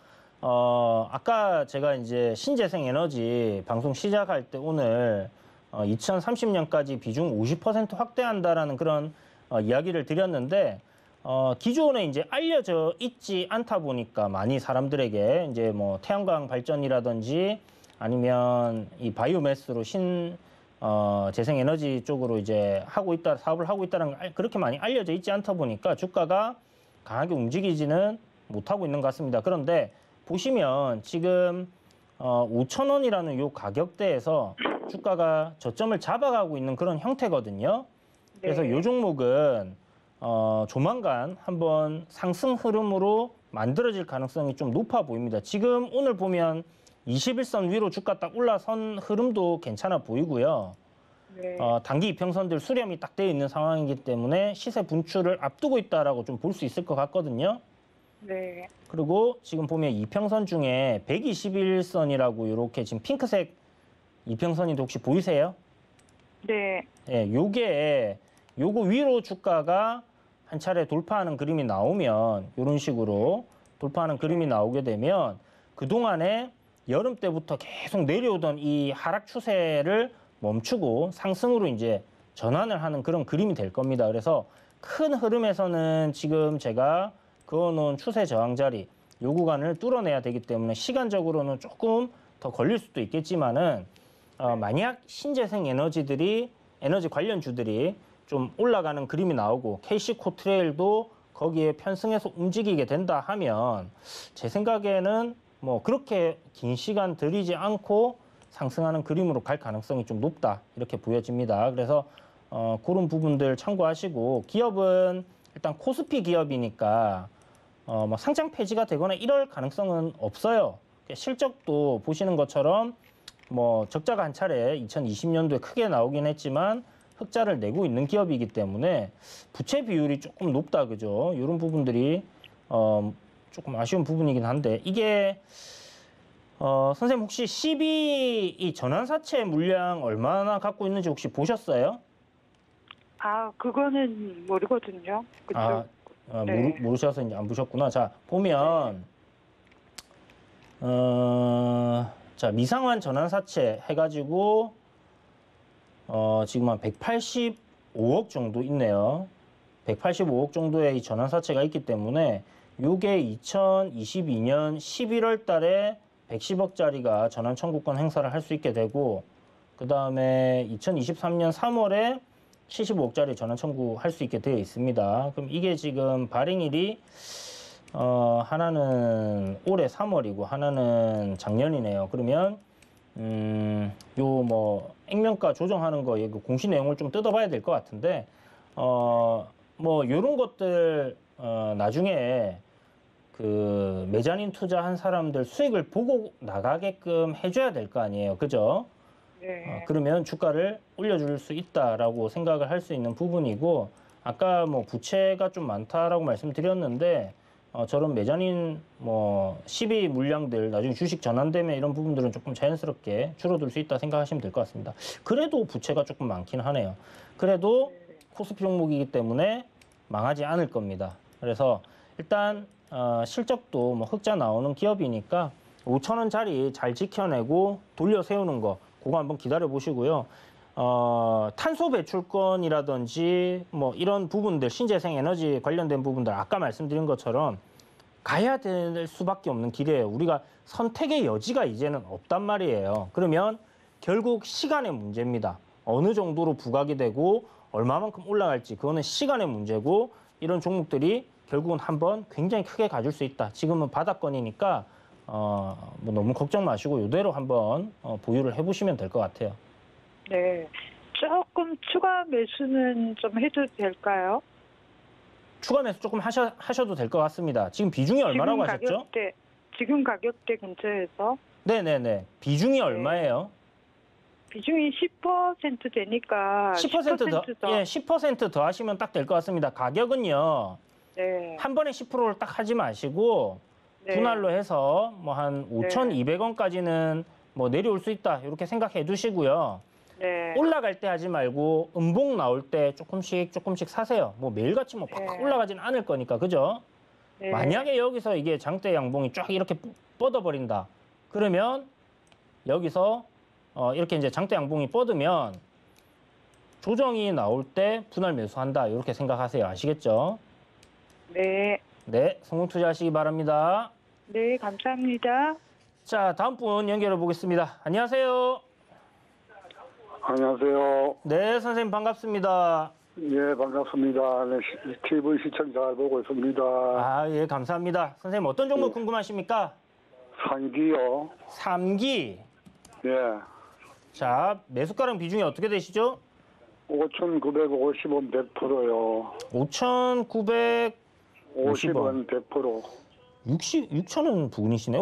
아까 제가 이제 신재생 에너지 방송 시작할 때 오늘 2030년까지 비중 50% 확대한다라는 그런 이야기를 드렸는데 기존에 이제 알려져 있지 않다 보니까 많이 사람들에게 이제 뭐 태양광 발전이라든지 아니면 이 바이오매스로 재생에너지 쪽으로 이제 사업을 하고 있다는 게 그렇게 많이 알려져 있지 않다 보니까 주가가 강하게 움직이지는 못하고 있는 것 같습니다. 그런데 보시면 지금 5,000원이라는 요 가격대에서 주가가 저점을 잡아가고 있는 그런 형태거든요. 그래서 요 종목은 조만간 한번 상승 흐름으로 만들어질 가능성이 좀 높아 보입니다. 지금 오늘 보면 21선 위로 주가 딱 올라선 흐름도 괜찮아 보이고요. 네. 단기 이평선들 수렴이 딱 되어 있는 상황이기 때문에 시세 분출을 앞두고 있다라고 좀 볼 수 있을 것 같거든요. 네. 그리고 지금 보면 이평선 중에 121선이라고 이렇게 지금 핑크색 이평선이 혹시 보이세요? 네. 예, 요거 위로 주가가 한 차례 돌파하는 그림이 나오면 이런 식으로 돌파하는 그림이 나오게 되면 그동안에 여름 때부터 계속 내려오던 이 하락 추세를 멈추고 상승으로 이제 전환을 하는 그런 그림이 될 겁니다. 그래서 큰 흐름에서는 지금 제가 그어놓은 추세 저항 자리 요 구간을 뚫어내야 되기 때문에 시간적으로는 조금 더 걸릴 수도 있겠지만은 만약 신재생 에너지 관련주들이 좀 올라가는 그림이 나오고 KC코트레일도 거기에 편승해서 움직이게 된다 하면 제 생각에는 뭐 그렇게 긴 시간 들이지 않고 상승하는 그림으로 갈 가능성이 좀 높다 이렇게 보여집니다. 그래서 그런 부분들 참고하시고 기업은 일단 코스피 기업이니까 뭐 상장 폐지가 되거나 이럴 가능성은 없어요. 실적도 보시는 것처럼 뭐 적자가 한 차례 2020년도에 크게 나오긴 했지만 흑자를 내고 있는 기업이기 때문에 부채 비율이 조금 높다, 그죠? 이런 부분들이 조금 아쉬운 부분이긴 한데 이게 선생님 혹시 12 이 전환사채 물량 얼마나 갖고 있는지 혹시 보셨어요? 그거는 모르거든요. 그쪽. 네. 모르셔서 이제 안 보셨구나. 자, 보면 자, 미상환 전환사채 해가지고 지금 한 185억 정도 있네요. 185억 정도의 이 전환사채가 있기 때문에 요게 2022년 11월 달에 110억짜리가 전환 청구권 행사를 할 수 있게 되고 그 다음에 2023년 3월에 75억짜리 전환 청구할 수 있게 되어 있습니다. 그럼 이게 지금 발행일이 하나는 올해 3월이고 하나는 작년이네요. 그러면 요 뭐 액면가 조정하는 거 이거 공시 내용을 좀 뜯어봐야 될 것 같은데 뭐 요런 것들 나중에 그 메자닌 투자한 사람들 수익을 보고 나가게끔 해줘야 될 거 아니에요, 그죠? 네. 그러면 주가를 올려줄 수 있다라고 생각을 할 수 있는 부분이고 아까 뭐 부채가 좀 많다라고 말씀드렸는데 저런 메자닌 뭐 12 물량들 나중에 주식 전환되면 이런 부분들은 조금 자연스럽게 줄어들 수 있다 생각하시면 될 것 같습니다. 그래도 부채가 조금 많긴 하네요. 그래도 코스피 종목이기 때문에 망하지 않을 겁니다. 그래서 일단 실적도 뭐 흑자 나오는 기업이니까 5,000원짜리 잘 지켜내고 돌려 세우는 거 그거 한번 기다려 보시고요. 탄소 배출권이라든지 뭐 이런 부분들 신재생 에너지 관련된 부분들 아까 말씀드린 것처럼 가야 될 수밖에 없는 길이에요. 우리가 선택의 여지가 이제는 없단 말이에요. 그러면 결국 시간의 문제입니다. 어느 정도로 부각이 되고 얼마만큼 올라갈지 그거는 시간의 문제고 이런 종목들이 결국은 한번 굉장히 크게 가줄 수 있다. 지금은 바닥권이니까 뭐 너무 걱정 마시고 이대로 한번 보유를 해보시면 될 것 같아요. 네. 조금 추가 매수는 좀 해도 될까요? 추가 매수 조금 하셔도 될 것 같습니다. 지금 비중이 얼마라고 하셨죠? 지금 가격대 근처에서 네네네. 비중이 얼마예요? 비중이 10% 되니까 10% 더, 10% 더. 예, 10% 더 하시면 딱 될 것 같습니다. 가격은요, 네. 한 번에 10%를 딱 하지 마시고, 네. 분할로 해서 뭐 한 5,200원까지는 뭐 내려올 수 있다. 이렇게 생각해 두시고요. 네. 올라갈 때 하지 말고 음봉 나올 때 조금씩 사세요. 뭐 매일같이 뭐 팍팍 네. 올라가진 않을 거니까, 그죠? 네. 만약에 여기서 이게 장대 양봉이 쫙 이렇게 뻗어버린다. 그러면 여기서 이렇게 이제 장대 양봉이 뻗으면 조정이 나올 때 분할 매수한다. 이렇게 생각하세요. 아시겠죠? 네. 네, 성공 투자하시기 바랍니다. 네, 감사합니다. 자, 다음 분 연결해 보겠습니다. 안녕하세요. 안녕하세요. 네, 선생님 반갑습니다. 예, 반갑습니다. 네, TV 시청 잘 보고 있습니다. 아, 예, 감사합니다. 선생님 어떤 종목 궁금하십니까? 상기요. 3기. 예. 자, 매수가랑 비중이 어떻게 되시죠? 5,950원 100%요. 5,900 50원 100%. 6,000원 부근이시네.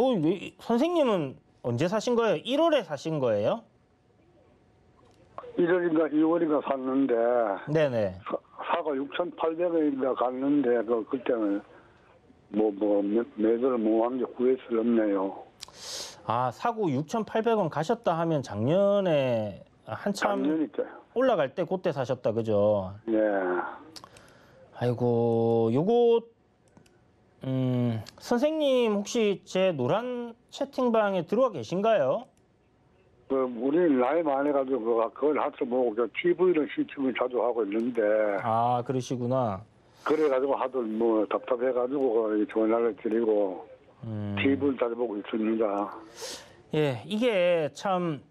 선생님은 언제 사신 거예요? 1월에 사신 거예요? 1월인가 2월인가 샀는데, 네네. 사가 6,800원인가 갔는데, 그때는 매도를 못한 게 후회스럽네요. 아, 사고 6,800원 가셨다 하면 작년에 한참 작년이니까. 올라갈 때 그때 사셨다, 그죠? 예. 아이고, 요거 선생님 혹시 제 노란 채팅방에 들어와 계신가요? 우리 나이 많아가지고 그걸 하도 보고 TV를 시청을 자주 하고 있는데, 아, 그러시구나. 그래가지고 하도 답답해가지고 전화를 드리고 TV를 잘 보고 있습니다. 예, 이게 참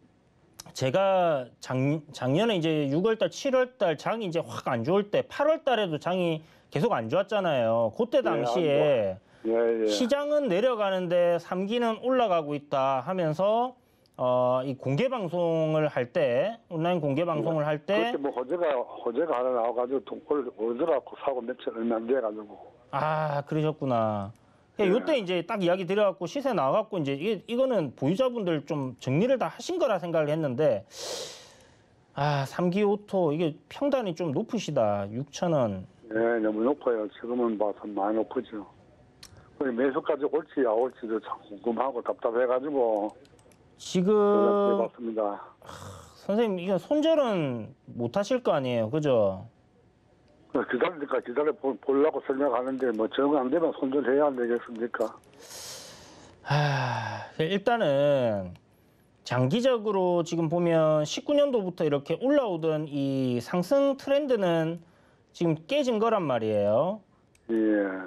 제가 작년에 이제 6월달, 7월달 장이 이제 확 안 좋을 때 8월달에도 장이 계속 안 좋았잖아요. 그때 당시에 예. 시장은 내려가는데 3기는 올라가고 있다 하면서 이 공개 방송을 할 때, 온라인 공개 방송을 할 때, 그때 호재가 하나 나와가지고 돈을 얻어갖고 사고 며칠 얼마 안 돼가지고. 아, 그러셨구나. 네. 요때 이제 딱 이야기 드려갖고 시세 나와갖고 이제 이거는 보유자분들 좀 정리를 다 하신 거라 생각을 했는데, 아, 3기 오토 이게 평단이 좀 높으시다. 6,000원. 네, 너무 높아요. 지금은 봐서 많이 높으죠. 매수까지 올지 안 올지도 참 궁금하고 답답해가지고. 지금 맞습니다. 선생님 이거 손절은 못 하실 거 아니에요, 그죠? 기다려 보려고 생각하는데 정 안 되면 손절해야 안 되겠습니까? 일단은 장기적으로 지금 보면 19년도부터 이렇게 올라오던 이 상승 트렌드는 지금 깨진 거란 말이에요. 예.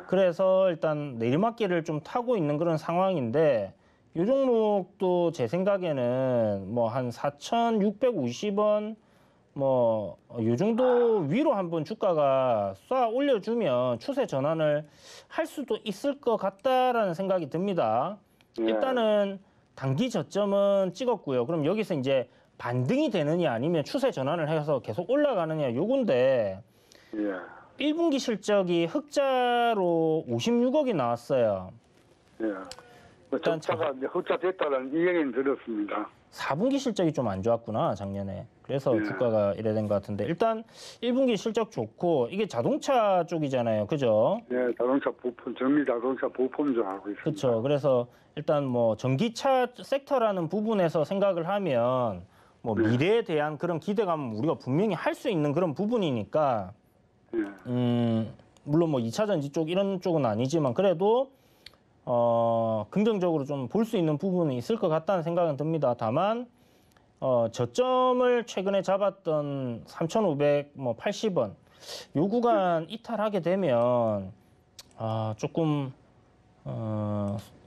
그래서 일단 내리막길을 좀 타고 있는 그런 상황인데 이 종목도 제 생각에는 뭐 한 4,650원 뭐 이 정도 위로 한번 주가가 쏴 올려주면 추세 전환을 할 수도 있을 것 같다라는 생각이 듭니다. 예. 일단은 단기 저점은 찍었고요. 그럼 여기서 이제 반등이 되느냐 아니면 추세 전환을 해서 계속 올라가느냐 요건데 예. 1분기 실적이 흑자로 56억이 나왔어요. 예. 일단 적자가 이제 흑자 됐다는 이야기는 들었습니다. 4분기 실적이 좀 안 좋았구나, 작년에. 그래서 예. 주가가 이래 된 것 같은데 일단 1분기 실적 좋고 이게 자동차 쪽이잖아요. 그죠? 예, 자동차 부품, 전기 자동차 부품 좀 알고 있습니다. 그렇죠. 그래서 일단 뭐 전기차 섹터라는 부분에서 생각을 하면 뭐 네. 미래에 대한 그런 기대감은 우리가 분명히 할 수 있는 그런 부분이니까 예. 물론 뭐 2차 전지 쪽 이런 쪽은 아니지만 그래도 긍정적으로 좀 볼 수 있는 부분이 있을 것 같다는 생각은 듭니다. 다만 저점을 최근에 잡았던 3,580원 요 구간 이탈하게 되면 조금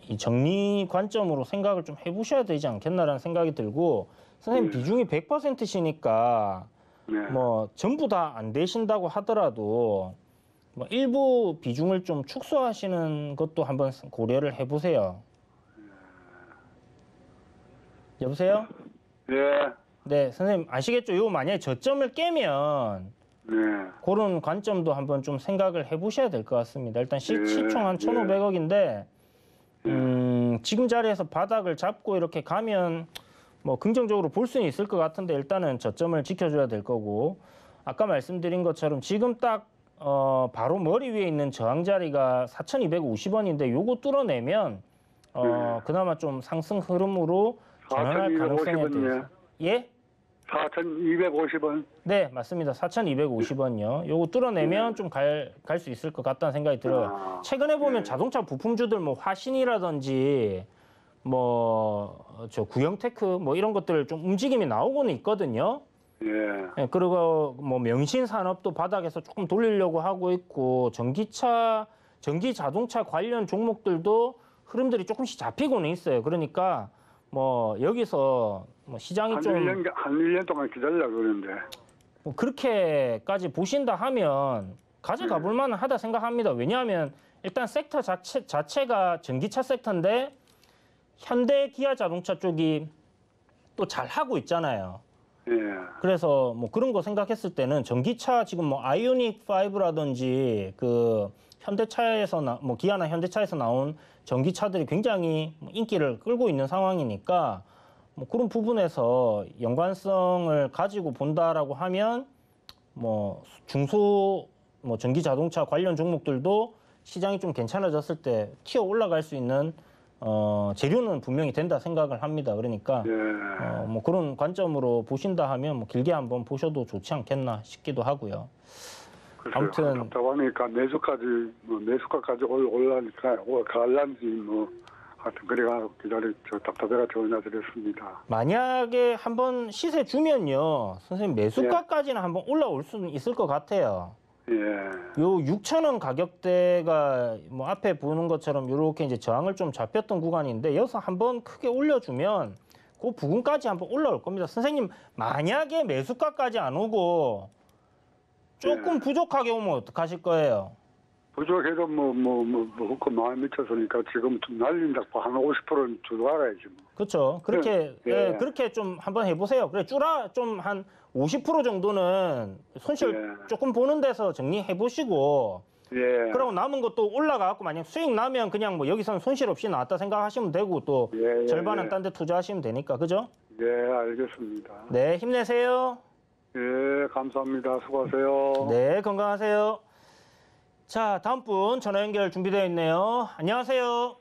이 정리 관점으로 생각을 좀 해보셔야 되지 않겠나라는 생각이 들고 선생님 비중이 100%시니까 네. 뭐 전부 다 안 되신다고 하더라도 뭐 일부 비중을 좀 축소하시는 것도 한번 고려를 해보세요. 여보세요? 예. 네, 선생님 아시겠죠? 요 만약에 저점을 깨면 네. 그런 관점도 한번 좀 생각을 해보셔야 될 것 같습니다. 일단 예, 시총 한 1,500억인데 지금 자리에서 바닥을 잡고 이렇게 가면 뭐 긍정적으로 볼 수는 있을 것 같은데 일단은 저점을 지켜줘야 될 거고 아까 말씀드린 것처럼 지금 딱 바로 머리 위에 있는 저항 자리가 4,250원인데 요거 뚫어내면 그나마 좀 상승 흐름으로 전환할 가능성에 4,250원 대해서 예? 4,250원. 네, 맞습니다. 4,250원요. 요거 뚫어내면 좀 갈 수 있을 것 같다는 생각이 들어요. 최근에 보면 자동차 부품주들 뭐 화신이라든지 뭐 저 구형테크 뭐 이런 것들 좀 움직임이 나오고는 있거든요. 예. 예, 그리고 뭐 명신 산업도 바닥에서 조금 돌리려고 하고 있고 전기 자동차 관련 종목들도 흐름들이 조금씩 잡히고는 있어요. 그러니까 뭐 여기서 뭐 시장이 한 좀 1년 동안 기다리려고 그러는데. 뭐 그렇게까지 보신다 하면 가져가 볼 만하다 생각합니다. 왜냐하면 일단 섹터 자체가 전기차 섹터인데 현대 기아 자동차 쪽이 또 잘 하고 있잖아요. 예. 그래서 뭐 그런 거 생각했을 때는 전기차 지금 뭐 아이오닉 5라든지 그 현대차에서 뭐 기아나 현대차에서 나온 전기차들이 굉장히 인기를 끌고 있는 상황이니까 뭐 그런 부분에서 연관성을 가지고 본다라고 하면 뭐 중소 뭐 전기 자동차 관련 종목들도 시장이 좀 괜찮아졌을 때 튀어 올라갈 수 있는 재료는 분명히 된다 생각을 합니다. 그러니까 예. 뭐 그런 관점으로 보신다 하면 뭐 길게 한번 보셔도 좋지 않겠나 싶기도 하고요. 아무튼 답답하니까 매수가까지 올라니까 갈란지 뭐 하여튼 그래가 답답해가 전화드렸습니다. 만약에 한번 시세 주면요, 선생님 매수가까지는 한번 올라올 수는 있을 것 같아요. 예. 요 6,000원 가격대가 뭐 앞에 보는 것처럼 이렇게 이제 저항을 좀 잡혔던 구간인데 여기서 한번 크게 올려주면 그 부근까지 한번 올라올 겁니다. 선생님 만약에 매수가까지 안 오고 조금 부족하게 오면 어떡하실 거예요? 부족해도 헛거 마음 미쳤으니까 지금 좀 날린다고 한 50%는 주고 알아야지 뭐. 그렇죠. 그렇게 예. 예, 그렇게 좀 한번 해보세요. 그래 좀 한 50% 정도는 손실 조금 보는 데서 정리해 보시고. 예. 그리고 남은 것도 올라가고 만약 수익 나면 그냥 뭐 여기서는 손실 없이 나왔다 생각하시면 되고 또 예, 절반은 예. 딴 데 투자하시면 되니까 그죠? 예, 알겠습니다. 네, 힘내세요. 예, 감사합니다. 수고하세요. 네, 건강하세요. 자, 다음 분 전화 연결 준비되어 있네요. 안녕하세요.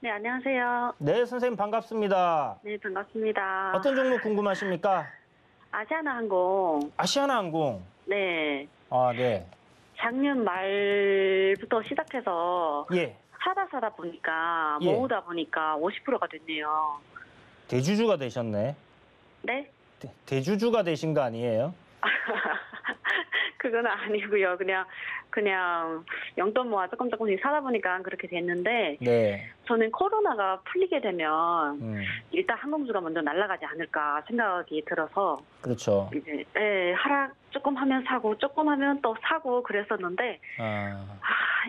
네, 안녕하세요. 네, 선생님 반갑습니다. 네, 반갑습니다. 어떤 종목 궁금하십니까? 아시아나항공. 아시아나항공. 네. 아, 네. 작년 말부터 시작해서 예. 사다 보니까 예. 모으다 보니까 50%가 됐네요. 대주주가 되셨네. 네? 대주주가 되신 거 아니에요? 그건 아니고요. 그냥 용돈 모아 조금씩 사다 보니까 그렇게 됐는데 네. 저는 코로나가 풀리게 되면 일단 항공주가 먼저 날아가지 않을까 생각이 들어서 그렇죠. 이제 하락 조금 하면 사고 조금 하면 또 사고 그랬었는데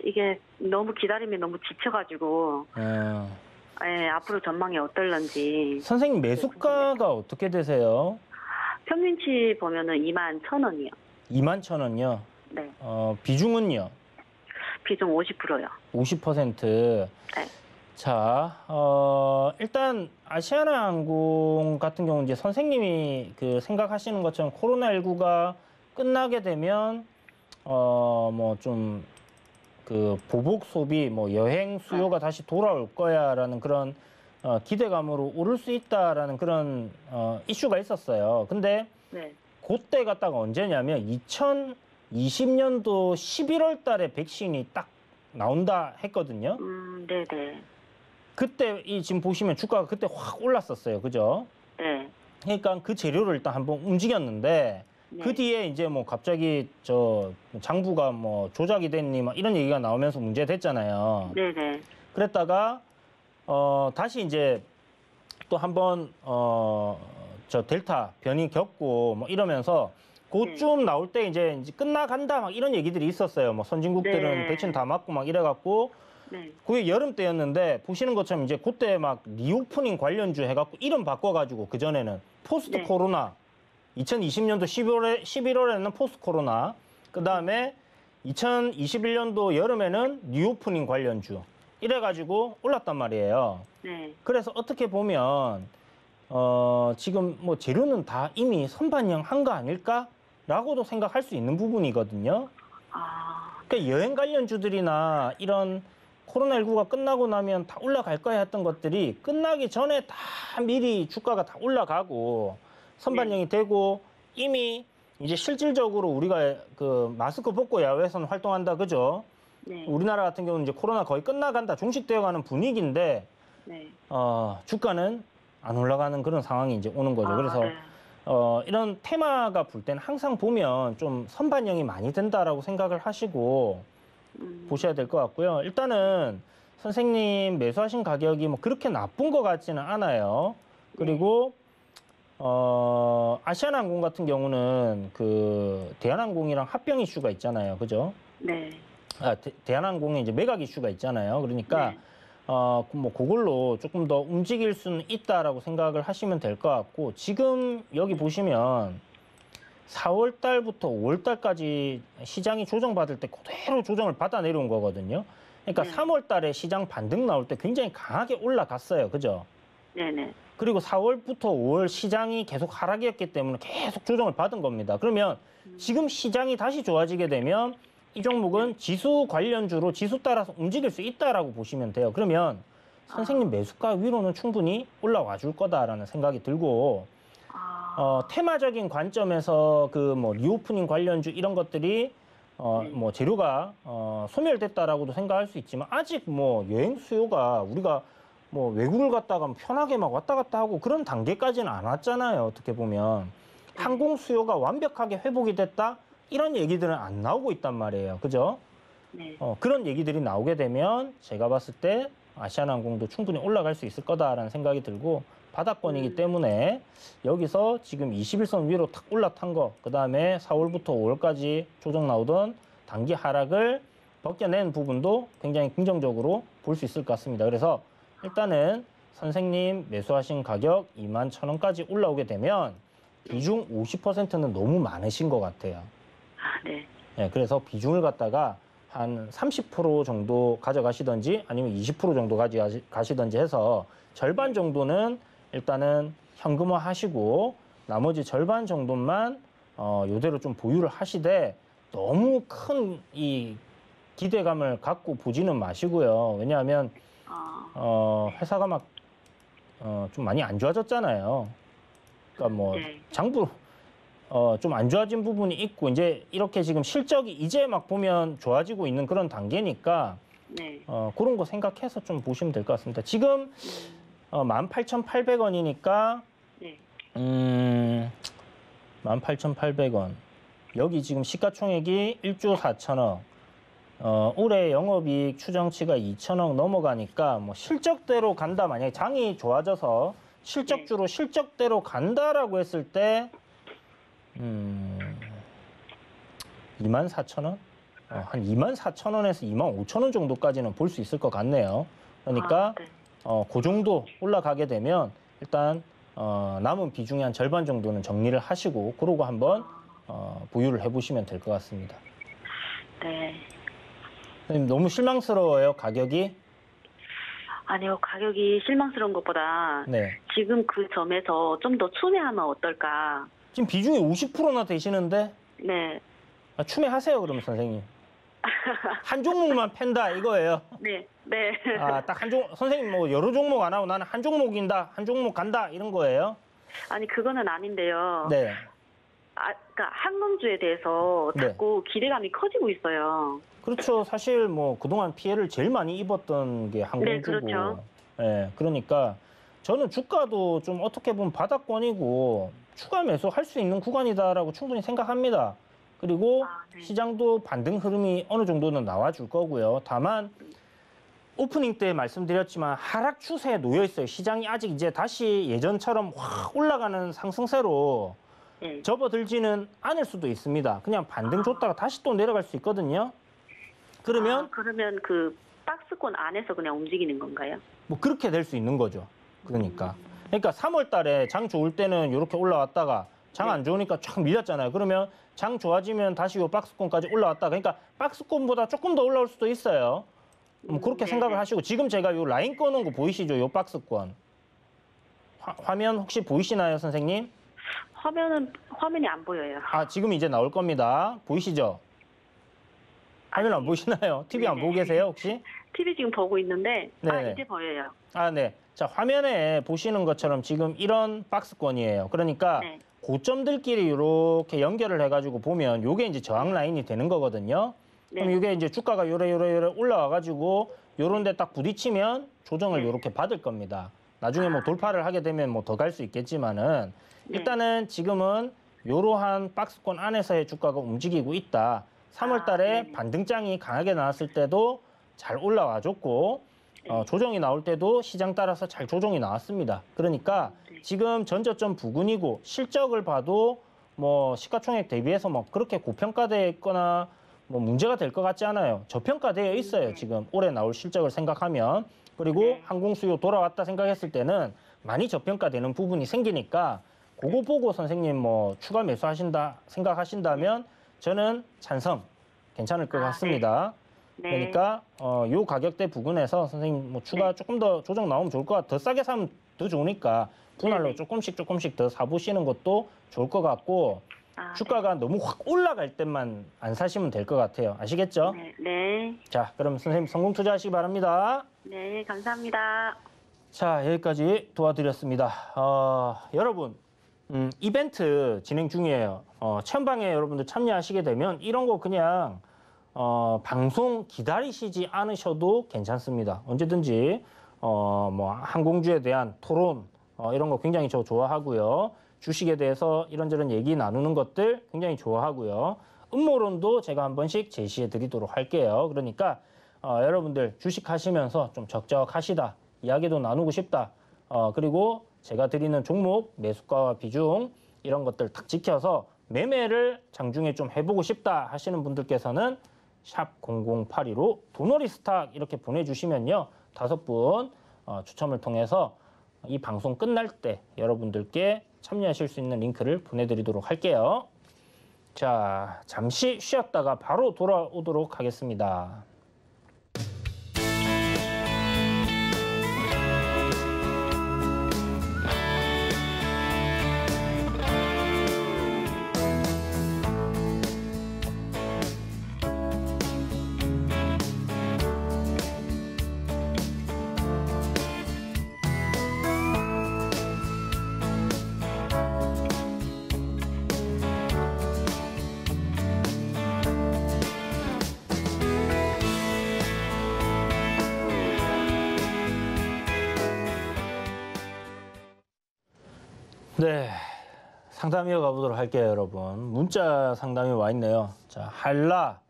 이게 너무 기다림이 너무 지쳐가지고 앞으로 전망이 어떨런지. 선생님 매수가가 어떻게 되세요? 평균치 보면은 21,000원이요. 21,000원요? 네. 비중은요? 비중 50%요. 50%. 네. 자, 일단 아시아나항공 같은 경우 이제 선생님이 그 생각하시는 것처럼 코로나19가 끝나게 되면 뭐 좀 그 보복 소비, 뭐 여행 수요가 다시 돌아올 거야라는 그런 기대감으로 오를 수 있다라는 그런 이슈가 있었어요. 근데 네. 그때 갔다가 언제냐면 2020년도 11월 달에 백신이 딱 나온다 했거든요. 네네. 그때 지금 보시면 주가가 그때 확 올랐었어요. 그죠? 네. 그러니까 그 재료를 일단 한번 움직였는데 네. 그 뒤에 이제 뭐 갑자기 저 장부가 뭐 조작이 됐니 막 이런 얘기가 나오면서 문제 됐잖아요. 네네. 그랬다가 다시 이제 또 한번 저 델타 변이 겪고 뭐 이러면서 그쯤 나올 때 이제 끝나간다 막 이런 얘기들이 있었어요. 뭐 선진국들은 네. 백신 다 맞고 막 이래갖고 네. 그게 여름 때였는데 보시는 것처럼 이제 그때 막 리오프닝 관련주 해갖고 이름 바꿔가지고 그 전에는 포스트 네. 코로나 2020년도 11월에는 포스트 코로나 그 다음에 2021년도 여름에는 리오프닝 관련주 이래가지고 올랐단 말이에요. 네. 그래서 어떻게 보면 지금 뭐 재료는 다 이미 선반영한 거 아닐까라고도 생각할 수 있는 부분이거든요. 아, 그러니까 여행 관련주들이나 이런 코로나19가 끝나고 나면 다 올라갈 거야 했던 것들이 끝나기 전에 다 미리 주가가 다 올라가고 선반영이 되고 이미 이제 실질적으로 우리가 그 마스크 벗고 야외에서는 활동한다 그죠? 네. 우리나라 같은 경우는 이제 코로나 거의 끝나간다 종식되어가는 분위기인데 네. 주가는 안 올라가는 그런 상황이 이제 오는 거죠. 그래서 네. 이런 테마가 불 때는 항상 보면 좀 선반영이 많이 된다라고 생각을 하시고 보셔야 될 것 같고요. 일단은 선생님 매수하신 가격이 뭐 그렇게 나쁜 것 같지는 않아요. 그리고 아시아나항공 같은 경우는 그 대한항공이랑 합병 이슈가 있잖아요. 그죠? 네. 대한항공에 이제 매각 이슈가 있잖아요. 그러니까 네. 뭐 그걸로 조금 더 움직일 수는 있다라고 생각을 하시면 될 것 같고 지금 여기 보시면 4월 달부터 5월 달까지 시장이 조정받을 때 그대로 조정을 받아 내려온 거거든요. 그러니까 네. 3월 달에 시장 반등 나올 때 굉장히 강하게 올라갔어요. 그죠? 네네. 그리고 4월부터 5월 시장이 계속 하락이었기 때문에 계속 조정을 받은 겁니다. 그러면 지금 시장이 다시 좋아지게 되면 이 종목은 지수 관련주로 지수 따라서 움직일 수 있다라고 보시면 돼요. 그러면 선생님 매수가 위로는 충분히 올라와 줄 거다라는 생각이 들고 테마적인 관점에서 그 뭐 리오프닝 관련주 이런 것들이 뭐 재료가 소멸됐다라고도 생각할 수 있지만 아직 뭐 여행 수요가 우리가 뭐 외국을 갔다가 편하게 막 왔다 갔다 하고 그런 단계까지는 안 왔잖아요. 어떻게 보면 항공 수요가 완벽하게 회복이 됐다 이런 얘기들은 안 나오고 있단 말이에요. 그죠? 네. 그런 얘기들이 나오게 되면 제가 봤을 때 아시아나항공도 충분히 올라갈 수 있을 거다라는 생각이 들고 바닥권이기 때문에 여기서 지금 21선 위로 탁 올라탄 거, 그 다음에 4월부터 5월까지 조정 나오던 단기 하락을 벗겨낸 부분도 굉장히 긍정적으로 볼 수 있을 것 같습니다. 그래서 일단은 선생님 매수하신 가격 21,000원까지 올라오게 되면 비중 50%는 너무 많으신 것 같아요. 네. 네, 그래서 비중을 갖다가 한 30% 정도 가져가시든지 아니면 20% 정도 가져가시든지 해서 절반 정도는 일단은 현금화 하시고 나머지 절반 정도만 이대로 좀 보유를 하시되 너무 큰 이 기대감을 갖고 보지는 마시고요. 왜냐하면 회사가 막 좀 많이 안 좋아졌잖아요. 그러니까 뭐 네. 장부 좀 안 좋아진 부분이 있고 이제 이렇게 지금 실적이 이제 막 보면 좋아지고 있는 그런 단계니까 네. 그런 거 생각해서 좀 보시면 될 것 같습니다. 지금 18,800원이니까 네. 18,800원. 여기 지금 시가총액이 1조 4천억. 올해 영업이익 추정치가 2천억 넘어가니까 뭐 실적대로 간다. 만약에 장이 좋아져서 실적주로 실적대로 간다라고 했을 때 24,000원? 한 24,000원에서 25,000원 정도까지는 볼 수 있을 것 같네요. 그러니까 네. 그 정도 올라가게 되면 일단 남은 비중의 한 절반 정도는 정리를 하시고 그러고 한번 보유를 해보시면 될 것 같습니다. 네. 선생님 너무 실망스러워요, 가격이? 아니요, 가격이 실망스러운 것보다 네. 지금 그 점에서 좀 더 추매하면 어떨까? 지금 비중이 50%나 되시는데 네. 추매하세요, 그러면 선생님. 한 종목만 팬다 이거예요. 네. 네. 딱 한 종목, 선생님 뭐 여러 종목 안 하고 나는 한 종목인다, 한 종목 간다 이런 거예요? 아니, 그거는 아닌데요. 네. 그러니까 항공주에 대해서 자꾸 기대감이 커지고 있어요. 그렇죠. 사실 뭐 그동안 피해를 제일 많이 입었던 게 항공주고. 네, 그렇죠. 네, 그러니까 저는 주가도 좀 어떻게 보면 바닥권이고 추가 매수할 수 있는 구간이다라고 충분히 생각합니다. 그리고 네. 시장도 반등 흐름이 어느 정도는 나와줄 거고요. 다만 오프닝 때 말씀드렸지만 하락 추세에 놓여 있어요. 시장이 아직 이제 다시 예전처럼 확 올라가는 상승세로 네. 접어들지는 않을 수도 있습니다. 그냥 반등 줬다가 다시 또 내려갈 수 있거든요. 그러면 그러면 그 박스권 안에서 그냥 움직이는 건가요? 뭐 그렇게 될 수 있는 거죠. 그러니까 3월 달에 장 좋을 때는 이렇게 올라왔다가 장 안 좋으니까 쫙 밀렸잖아요. 그러면 장 좋아지면 다시 요 박스권까지 올라왔다. 그러니까 박스권보다 조금 더 올라올 수도 있어요. 그렇게 생각을 하시고 지금 제가 요 라인 꺼놓은 거 보이시죠? 요 박스권. 화면 혹시 보이시나요, 선생님? 화면이 안 보여요. 아, 지금 이제 나올 겁니다. 보이시죠? 화면 안 보이시나요? TV 안 보고 계세요, 혹시? TV 지금 보고 있는데 네네. 이제 보여요. 아, 네. 자, 화면에 보시는 것처럼 지금 이런 박스권이에요. 그러니까 네. 고점들끼리 이렇게 연결을 해가지고 보면 요게 이제 저항 라인이 되는 거거든요. 그럼 네. 이게 이제 주가가 요래 올라와가지고 요런 데 딱 부딪히면 조정을 네. 요렇게 받을 겁니다. 나중에 뭐 돌파를 하게 되면 뭐 더 갈 수 있겠지만은 네. 일단은 지금은 요러한 박스권 안에서의 주가가 움직이고 있다. 3월 달에 네네. 반등장이 강하게 나왔을 때도 잘 올라와 줬고 조정이 나올 때도 시장 따라서 잘 조정이 나왔습니다. 그러니까 네. 지금 전저점 부근이고 실적을 봐도 뭐 시가총액 대비해서 뭐 그렇게 고평가되어 있거나 뭐 문제가 될 것 같지 않아요. 저평가되어 있어요. 네. 지금 올해 나올 실적을 생각하면. 그리고 네. 항공 수요 돌아왔다 생각했을 때는 많이 저평가되는 부분이 생기니까 그거 보고 선생님 뭐 추가 매수하신다 생각하신다면 저는 찬성 괜찮을 것 같습니다. 네. 그러니까 요 가격대 부근에서 선생님 뭐 추가 조금 더 조정 나오면 좋을 것 같아요. 더 싸게 사면 더 좋으니까 분할로 네네. 조금씩 더 사보시는 것도 좋을 것 같고 주가가 너무 확 올라갈 때만 안 사시면 될 것 같아요. 아시겠죠? 네. 네. 자, 그럼 선생님 성공 투자하시기 바랍니다. 네. 감사합니다. 자, 여기까지 도와드렸습니다. 여러분, 이벤트 진행 중이에요. 체험방에 여러분들 참여하시게 되면 이런 거 그냥 방송 기다리시지 않으셔도 괜찮습니다. 언제든지 뭐 항공주에 대한 토론 이런 거 굉장히 저 좋아하고요. 주식에 대해서 이런저런 얘기 나누는 것들 굉장히 좋아하고요. 음모론도 제가 한 번씩 제시해 드리도록 할게요. 그러니까 여러분들 주식 하시면서 좀 적적하시다, 이야기도 나누고 싶다. 그리고 제가 드리는 종목, 매수가와 비중 이런 것들 딱 지켜서 매매를 장중에 좀 해보고 싶다 하시는 분들께서는 샵 0082로 도너리 스탁 이렇게 보내주시면요. 5분 추첨을 통해서 이 방송 끝날 때 여러분들께 참여하실 수 있는 링크를 보내드리도록 할게요. 자, 잠시 쉬었다가 바로 돌아오도록 하겠습니다. 네, 상담 이어가 보도록 할게요, 여러분. 문자 상담이 와 있네요. 자, 한라.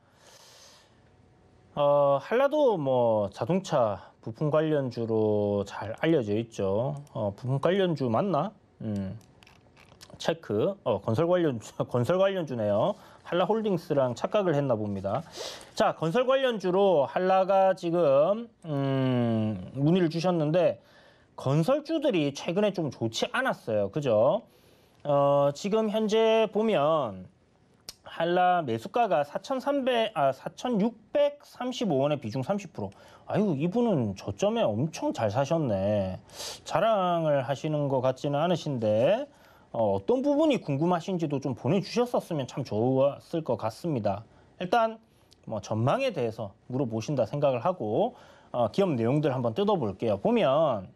한라도 뭐 자동차 부품 관련주로 잘 알려져 있죠. 부품 관련주 맞나? 체크. 건설 관련주네요. 한라홀딩스랑 착각을 했나 봅니다. 자, 건설 관련주로 한라가 지금 문의를 주셨는데 건설주들이 최근에 좀 좋지 않았어요. 그죠? 지금 현재 보면 한라 매수가가 4,635원에 비중 30%. 아유, 이분은 저점에 엄청 잘 사셨네. 자랑을 하시는 것 같지는 않으신데 어떤 부분이 궁금하신지도 좀 보내주셨었으면 참 좋았을 것 같습니다. 일단 뭐 전망에 대해서 물어보신다 생각을 하고 기업 내용들 한번 뜯어볼게요. 보면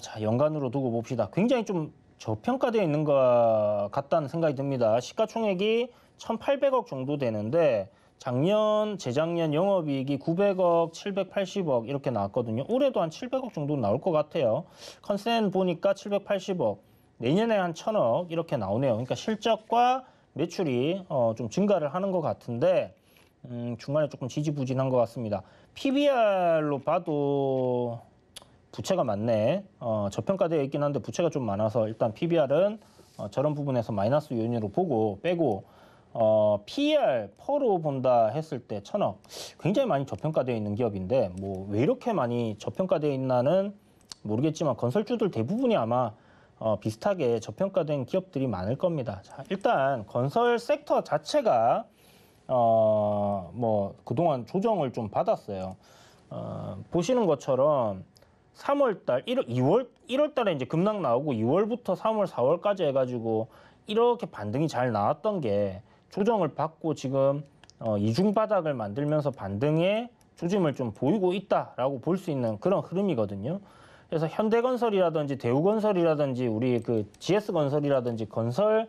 자, 연간으로 두고 봅시다. 굉장히 좀 저평가되어 있는 것 같다는 생각이 듭니다. 시가총액이 1,800억 정도 되는데 작년, 재작년 영업이익이 900억, 780억 이렇게 나왔거든요. 올해도 한 700억 정도 나올 것 같아요. 컨센 보니까 780억, 내년에 한 1,000억 이렇게 나오네요. 그러니까 실적과 매출이 좀 증가를 하는 것 같은데 중간에 조금 지지부진한 것 같습니다. PBR로 봐도 부채가 많네. 저평가되어 있긴 한데 부채가 좀 많아서 일단 PBR은 저런 부분에서 마이너스 요인으로 보고 빼고 PER 퍼로 본다 했을 때 1,000억 굉장히 많이 저평가되어 있는 기업인데 뭐 왜 이렇게 많이 저평가되어 있나는 모르겠지만 건설주들 대부분이 아마 비슷하게 저평가된 기업들이 많을 겁니다. 자, 일단 건설 섹터 자체가 뭐 그동안 조정을 좀 받았어요. 보시는 것처럼 3월달, 1월달에 이제 급락 나오고 2월부터 3월, 4월까지 해가지고 이렇게 반등이 잘 나왔던 게 조정을 받고 지금 이중 바닥을 만들면서 반등의 조짐을 좀 보이고 있다라고 볼 수 있는 그런 흐름이거든요. 그래서 현대건설이라든지 대우건설이라든지 우리 그 GS건설이라든지 건설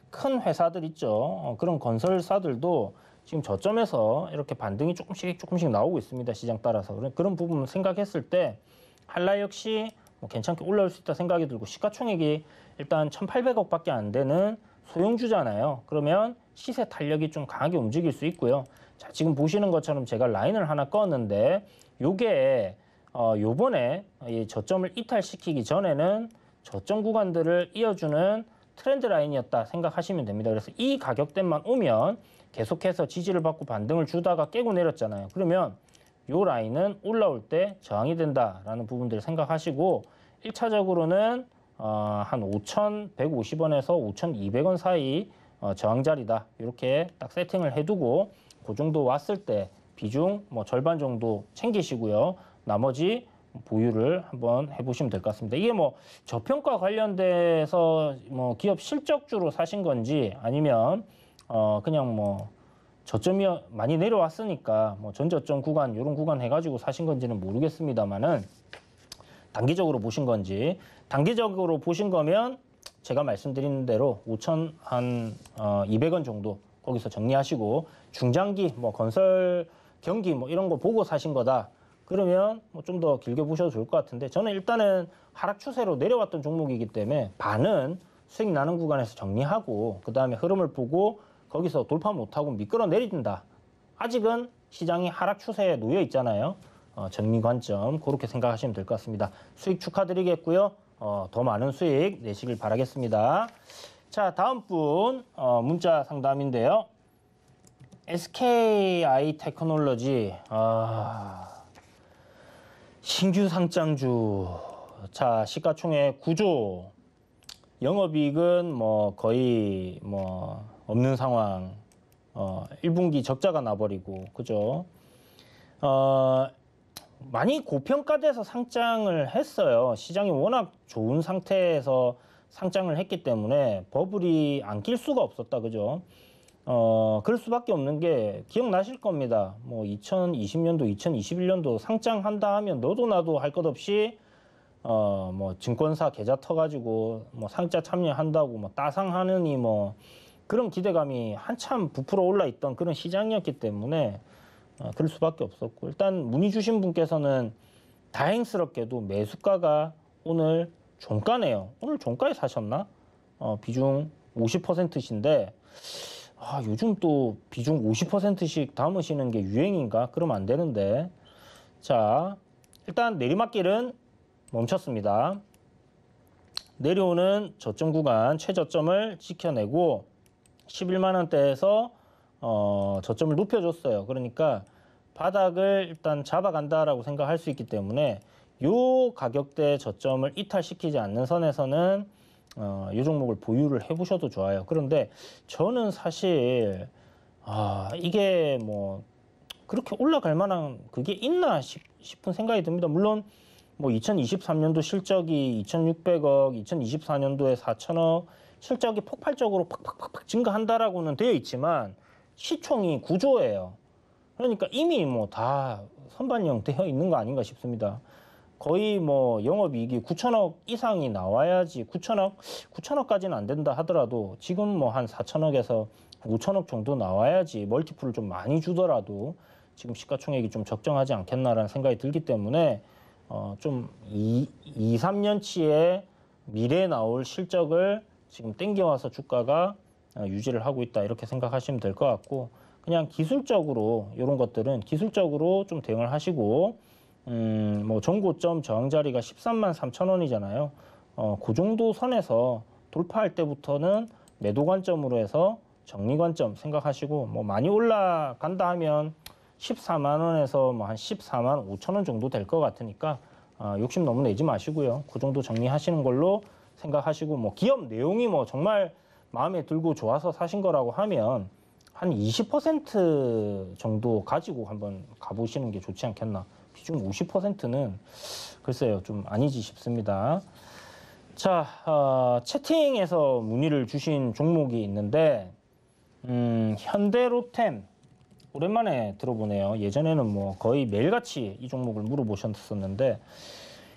큰 회사들 있죠. 그런 건설사들도 지금 저점에서 이렇게 반등이 조금씩 나오고 있습니다. 시장 따라서. 그런 부분 생각했을 때 한라 역시 뭐 괜찮게 올라올 수 있다 생각이 들고 시가총액이 일단 1,800억밖에 안 되는 소형주잖아요. 그러면 시세 탄력이 좀 강하게 움직일 수 있고요. 자, 지금 보시는 것처럼 제가 라인을 하나 꺼냈는데 요게 요번에 이 저점을 이탈시키기 전에는 저점 구간들을 이어주는 트렌드 라인이었다 생각하시면 됩니다. 그래서 이 가격대만 오면 계속해서 지지를 받고 반등을 주다가 깨고 내렸잖아요. 그러면 요 라인은 올라올 때 저항이 된다라는 부분들을 생각하시고 1차적으로는 한 5,150원에서 5,200원 사이 저항 자리다. 이렇게 딱 세팅을 해두고 그 정도 왔을 때 비중 뭐 절반 정도 챙기시고요. 나머지 보유를 한번 해보시면 될 것 같습니다. 이게 뭐 저평가 관련돼서 뭐 기업 실적주로 사신 건지 아니면 그냥 뭐 저점이 많이 내려왔으니까 뭐 전저점 구간 이런 구간 해가지고 사신 건지는 모르겠습니다만은 단기적으로 보신 건지 단기적으로 보신 거면 제가 말씀드린 대로 5,200원 정도 거기서 정리하시고 중장기 뭐 건설 경기 뭐 이런 거 보고 사신 거다. 그러면 뭐 좀 더 길게 보셔도 좋을 것 같은데 저는 일단은 하락 추세로 내려왔던 종목이기 때문에 반은 수익 나는 구간에서 정리하고 그 다음에 흐름을 보고 거기서 돌파 못하고 미끌어 내린다. 아직은 시장이 하락 추세에 놓여 있잖아요. 정리 관점 그렇게 생각하시면 될 것 같습니다. 수익 축하드리겠고요. 더 많은 수익 내시길 바라겠습니다. 자, 다음 분 문자 상담인데요. SKI 테크놀로지 신규 상장주. 자, 시가총액 9조. 영업이익은 뭐 거의 뭐 없는 상황. 1분기 적자가 나버리고 그죠? 많이 고평가돼서 상장을 했어요. 시장이 워낙 좋은 상태에서 상장을 했기 때문에 버블이 안 낄 수가 없었다. 그죠? 그럴 수밖에 없는 게 기억나실 겁니다. 뭐 2020년도, 2021년도 상장한다 하면 너도 나도 할 것 없이 뭐 증권사 계좌 터가지고 뭐 상자 참여한다고 뭐 따상하느니 뭐 그런 기대감이 한참 부풀어 올라 있던 그런 시장이었기 때문에 그럴 수밖에 없었고 일단 문의 주신 분께서는 다행스럽게도 매수가가 오늘 종가네요. 오늘 종가에 사셨나? 비중 50%신데 요즘 또 비중 50%씩 담으시는 게 유행인가? 그러면 안 되는데. 자, 일단 내리막길은 멈췄습니다. 내려오는 저점 구간 최저점을 지켜내고 11만 원대에서 저점을 높여줬어요. 그러니까 바닥을 일단 잡아간다라고 생각할 수 있기 때문에 요 가격대 저점을 이탈시키지 않는 선에서는 이 종목을 보유를 해보셔도 좋아요. 그런데 저는 사실 이게 뭐 그렇게 올라갈 만한 그게 있나 싶은 생각이 듭니다. 물론 뭐 2023년도 실적이 2,600억, 2024년도에 4,000억 실적이 폭발적으로 팍팍팍팍 증가한다라고는 되어 있지만 시총이 9조예요. 그러니까 이미 뭐 다 선반영 되어 있는 거 아닌가 싶습니다. 거의 뭐 영업이익이 9천억 이상이 나와야지 9천억까지는 안 된다 하더라도 지금 뭐 한 4천억에서 5천억 정도 나와야지 멀티플을 좀 많이 주더라도 지금 시가총액이 좀 적정하지 않겠나라는 생각이 들기 때문에 좀 2-3년치의 미래에 나올 실적을 지금 땡겨와서 주가가 유지를 하고 있다 이렇게 생각하시면 될 것 같고 그냥 기술적으로 이런 것들은 기술적으로 좀 대응을 하시고 뭐 전고점 저항 자리가 13만 3천 원이잖아요. 그 정도 선에서 돌파할 때부터는 매도 관점으로 해서 정리 관점 생각하시고 뭐 많이 올라간다 하면 14만 원에서 뭐 한 14만 5천 원 정도 될 것 같으니까 욕심 너무 내지 마시고요. 그 정도 정리하시는 걸로 생각하시고 뭐 기업 내용이 뭐 정말 마음에 들고 좋아서 사신 거라고 하면 한 20% 정도 가지고 한번 가보시는 게 좋지 않겠나. 비중 50%는 글쎄요 좀 아니지 싶습니다. 자, 채팅에서 문의를 주신 종목이 있는데 현대로템 오랜만에 들어보네요. 예전에는 뭐 거의 매일같이 이 종목을 물어보셨었는데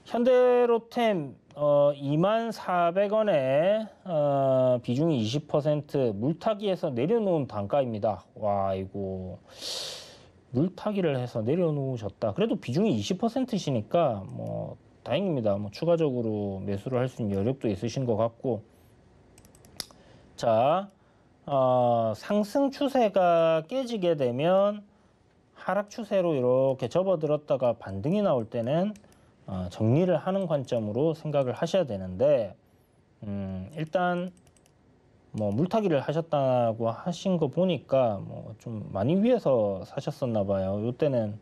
현대로템 24,400원에 비중이 20% 물타기해서 내려놓은 단가입니다. 와 이거 물타기를 해서 내려놓으셨다. 그래도 비중이 20%시니까 뭐 다행입니다. 뭐 추가적으로 매수를 할 수 있는 여력도 있으신 것 같고 자 상승 추세가 깨지게 되면 하락 추세로 이렇게 접어들었다가 반등이 나올 때는 정리를 하는 관점으로 생각을 하셔야 되는데 일단 뭐 물타기를 하셨다고 하신 거 보니까 뭐 좀 많이 위에서 사셨었나 봐요. 요때는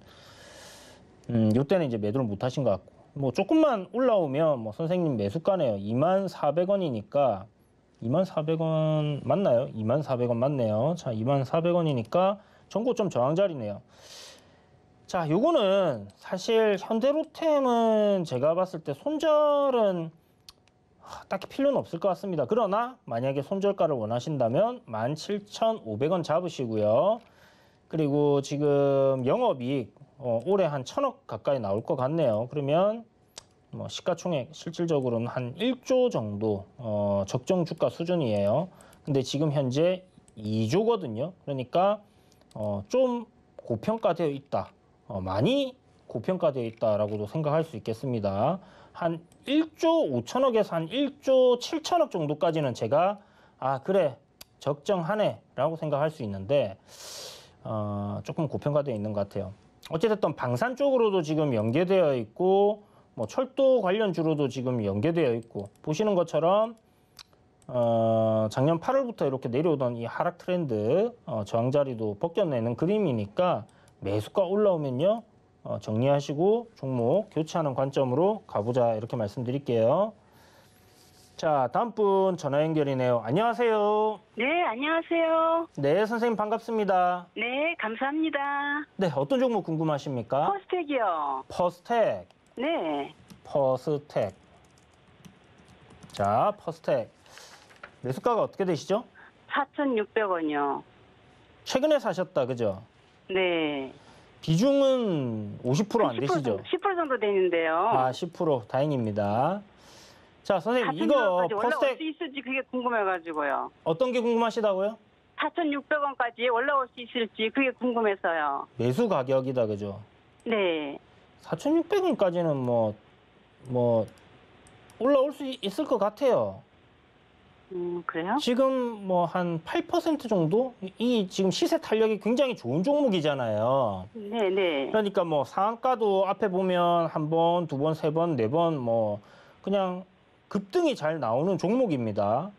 이제 매도를 못 하신 것 같고 뭐 조금만 올라오면 뭐 선생님 매수가네요. 24,000원이니까 24,000원 맞나요? 24,000원 맞네요. 자, 24,000원이니까 전고점 저항 자리네요. 자, 요거는 사실 현대로템은 제가 봤을 때 손절은 딱히 필요는 없을 것 같습니다. 그러나 만약에 손절가를 원하신다면 17,500원 잡으시고요. 그리고 지금 영업이익 올해 한 1,000억 가까이 나올 것 같네요. 그러면 뭐 시가총액 실질적으로는 한 1조 정도 적정 주가 수준이에요. 근데 지금 현재 2조거든요. 그러니까 좀 고평가되어 있다. 많이 고평가되어 있다라고도 생각할 수 있겠습니다. 한 1조 5천억에서 한 1조 7천억 정도까지는 제가 그래 적정하네 라고 생각할 수 있는데 조금 고평가되어 있는 것 같아요. 어찌됐든 방산 쪽으로도 지금 연계되어 있고 뭐 철도 관련주로도 지금 연계되어 있고 보시는 것처럼 작년 8월부터 이렇게 내려오던 이 하락 트렌드 저항 자리도 벗겨내는 그림이니까 매수가 올라오면요 정리하시고 종목 교체하는 관점으로 가보자 이렇게 말씀드릴게요. 자, 다음 분 전화 연결이네요. 안녕하세요. 네, 안녕하세요. 네, 선생님 반갑습니다. 네, 감사합니다. 네, 어떤 종목 궁금하십니까? 퍼스텍이요. 퍼스텍. 네, 퍼스텍. 자, 퍼스텍. 매수가가 어떻게 되시죠? 4,600원이요. 최근에 사셨다, 그죠? 네. 비중은 50% 안 되시죠? 10% 정도 되는데요. 10% 다행입니다. 자, 선생님 이거 올라올 퍼스텍 수 있을지 그게 궁금해가지고요. 어떤 게 궁금하시다고요? 4,600원까지 올라올 수 있을지 그게 궁금해서요. 매수 가격이다, 그죠? 네. 4,600원까지는 뭐 올라올 수 있을 것 같아요. 그래요? 지금 뭐 한 8% 정도? 이 지금 시세 탄력이 굉장히 좋은 종목이잖아요. 네, 네. 그러니까 뭐 상한가도 앞에 보면 한 번, 두 번, 세 번, 네 번 뭐 그냥 급등이 잘 나오는 종목입니다.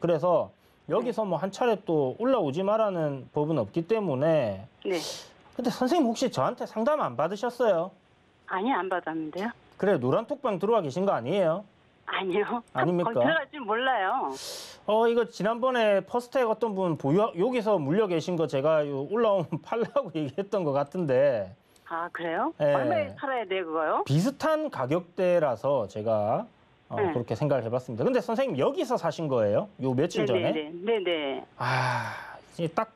그래서 여기서 뭐 한 차례 또 올라오지 말라는 법은 없기 때문에. 네. 근데 선생님 혹시 저한테 상담 안 받으셨어요? 아니, 안 받았는데요. 그래, 노란톡방 들어와 계신 거 아니에요? 아니요. 아닙니까? 거기 들어갈 줄 몰라요. 이거 지난번에 퍼스텍 어떤 분 여기서 물려 계신 거 제가 올라오면 팔라고 얘기했던 것 같은데. 아, 그래요? 네. 얼마에 팔아야 돼요, 그거요? 비슷한 가격대라서 제가 네. 그렇게 생각을 해봤습니다. 근데 선생님 여기서 사신 거예요? 요 며칠 전에? 네네. 이제 딱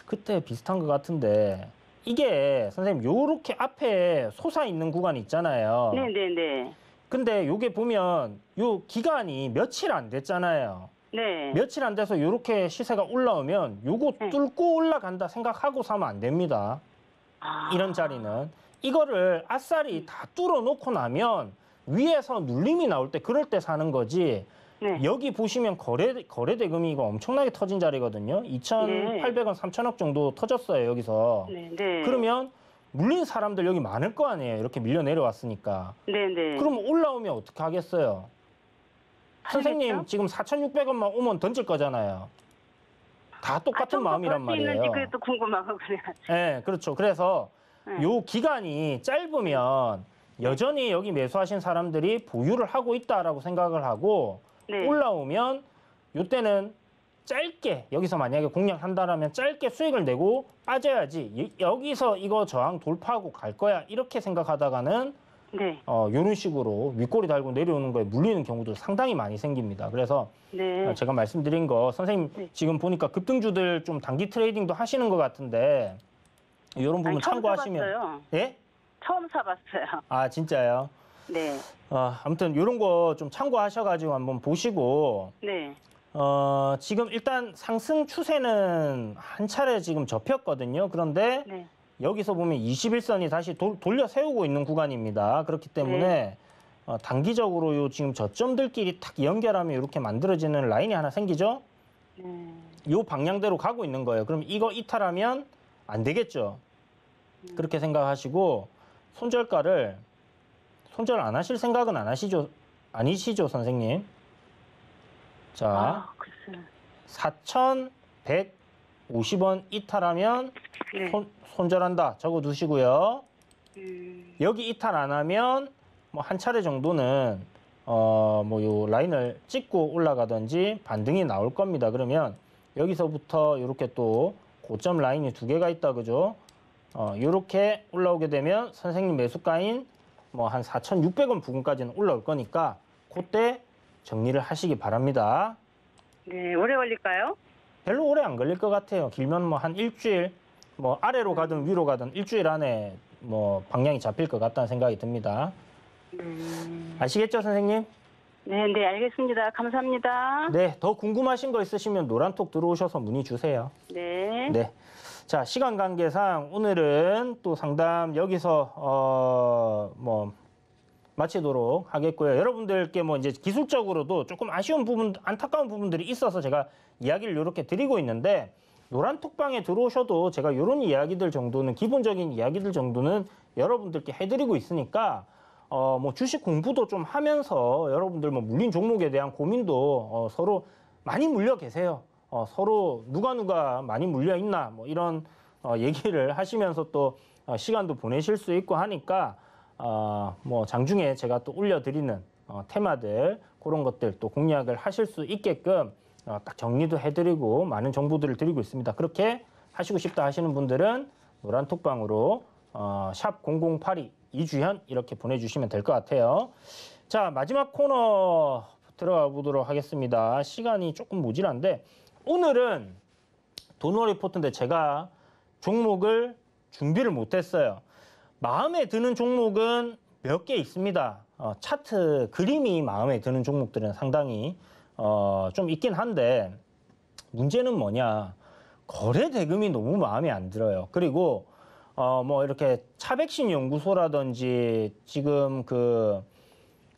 그때 비슷한 것 같은데 이게 선생님 요렇게 앞에 솟아 있는 구간이 있잖아요. 네네네. 근데 요게 보면 요 기간이 며칠 안 됐잖아요. 네. 며칠 안 돼서 요렇게 시세가 올라오면 요거 네. 뚫고 올라간다 생각하고 사면 안 됩니다. 이런 자리는. 이거를 아싸리 다 뚫어놓고 나면 위에서 눌림이 나올 때 그럴 때 사는 거지. 네. 여기 보시면 거래 대금이 이거 엄청나게 터진 자리거든요. 2,800원, 3,000억 정도 터졌어요, 여기서. 네. 네. 그러면 물린 사람들 여기 많을 거 아니에요. 이렇게 밀려 내려왔으니까. 네네. 그럼 올라오면 어떻게 하겠어요? 선생님 지금 4,600원만 오면 던질 거잖아요. 다 똑같은 마음이란 말이에요. 있는지 그게 또 궁금하고 그래요. 네, 그렇죠. 그래서 네. 요 기간이 짧으면 여전히 여기 매수하신 사람들이 보유를 하고 있다라고 생각을 하고 네. 올라오면 요때는 짧게 여기서 만약에 공략한다라면 짧게 수익을 내고 빠져야지 여기서 이거 저항 돌파하고 갈 거야 이렇게 생각하다가는 네. 이런 식으로 윗꼬리 달고 내려오는 거에 물리는 경우도 상당히 많이 생깁니다. 그래서 네. 제가 말씀드린 거 선생님 네. 지금 보니까 급등주들 좀 단기 트레이딩도 하시는 것 같은데 이런 부분 아니, 처음 참고하시면 사봤어요. 예? 처음 사봤어요. 아 진짜요? 네. 아무튼 이런 거 좀 참고하셔가지고 한번 보시고 네. 지금 일단 상승 추세는 한 차례 지금 접혔거든요. 그런데 네. 여기서 보면 21선이 다시 돌려 세우고 있는 구간입니다. 그렇기 때문에 단기적으로 요 지금 저점들끼리 탁 연결하면 이렇게 만들어지는 라인이 하나 생기죠. 요 방향대로 가고 있는 거예요. 그럼 이거 이탈하면 안 되겠죠. 그렇게 생각하시고 손절 안 하실 생각은 아니시죠, 선생님? 자, 글쎄. 4,150원 이탈하면 네. 손절한다. 적어 두시고요. 여기 이탈 안 하면 뭐 한 차례 정도는 뭐 요 라인을 찍고 올라가든지 반등이 나올 겁니다. 그러면 여기서부터 이렇게 또 고점 라인이 두 개가 있다, 그죠? 이렇게 올라오게 되면 선생님 매수가인 뭐 한 4,600원 부근까지는 올라올 거니까 그때 정리를 하시기 바랍니다. 네. 오래 걸릴까요? 별로 오래 안 걸릴 것 같아요. 길면 뭐 한 일주일, 뭐 아래로 가든 위로 가든 일주일 안에 뭐 방향이 잡힐 것 같다는 생각이 듭니다. 아시겠죠, 선생님? 네, 네, 알겠습니다. 감사합니다. 네, 더 궁금하신 거 있으시면 노란톡 들어오셔서 문의 주세요. 네. 네. 자, 시간 관계상 오늘은 또 상담 여기서 뭐 마치도록 하겠고요. 여러분들께 뭐 이제 기술적으로도 조금 아쉬운 부분, 안타까운 부분들이 있어서 제가 이야기를 이렇게 드리고 있는데 노란톡방에 들어오셔도 제가 이런 이야기들 정도는 기본적인 이야기들 정도는 여러분들께 해드리고 있으니까 뭐 주식 공부도 좀 하면서 여러분들 뭐 물린 종목에 대한 고민도 서로 많이 물려 계세요. 서로 누가 많이 물려 있나 뭐 이런 얘기를 하시면서 또 시간도 보내실 수 있고 하니까 뭐 장중에 제가 또 올려드리는 테마들 그런 것들 또 공략을 하실 수 있게끔 딱 정리도 해드리고 많은 정보들을 드리고 있습니다. 그렇게 하시고 싶다 하시는 분들은 노란톡방으로 샵 0082 이주현 이렇게 보내주시면 될 것 같아요. 자, 마지막 코너 들어가 보도록 하겠습니다. 시간이 조금 모질한데 오늘은 도너 리포트인데 제가 종목을 준비를 못했어요. 마음에 드는 종목은 몇 개 있습니다. 차트 그림이 마음에 드는 종목들은 상당히 좀 있긴 한데 문제는 뭐냐, 거래 대금이 너무 마음에 안 들어요. 그리고 뭐 이렇게 차백신 연구소라든지 지금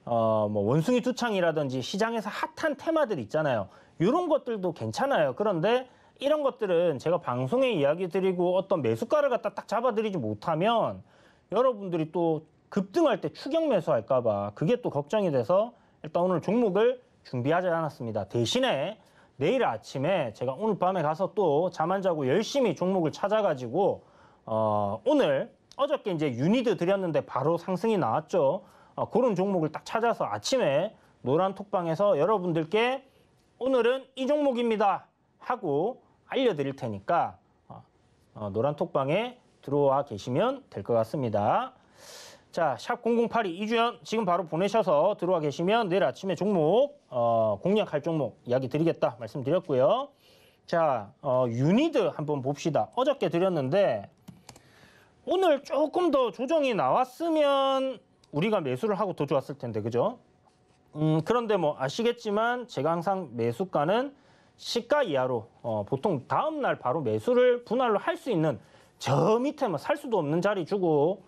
뭐 원숭이 두창이라든지 시장에서 핫한 테마들 있잖아요. 이런 것들도 괜찮아요. 그런데 이런 것들은 제가 방송에 이야기 드리고 어떤 매수가를 갖다 딱 잡아드리지 못하면 여러분들이 또 급등할 때 추격 매수할까 봐 그게 또 걱정이 돼서 일단 오늘 종목을 준비하지 않았습니다. 대신에 내일 아침에 제가 오늘 밤에 가서 또 잠 안 자고 열심히 종목을 찾아가지고 오늘 어저께 이제 유니드 드렸는데 바로 상승이 나왔죠. 그런 종목을 딱 찾아서 아침에 노란톡방에서 여러분들께 오늘은 이 종목입니다 하고 알려드릴 테니까 노란톡방에 들어와 계시면 될 것 같습니다. 자, 샵 0082 이주연 지금 바로 보내셔서 들어와 계시면 내일 아침에 종목 공략할 종목 이야기 드리겠다 말씀드렸고요. 자, 유니드 한번 봅시다. 어저께 드렸는데 오늘 조금 더 조정이 나왔으면 우리가 매수를 하고 더 좋았을 텐데, 그죠? 그런데 뭐 아시겠지만 제가 항상 매수가는 시가 이하로 보통 다음 날 바로 매수를 분할로 할 수 있는 저 밑에 뭐 살 수도 없는 자리 주고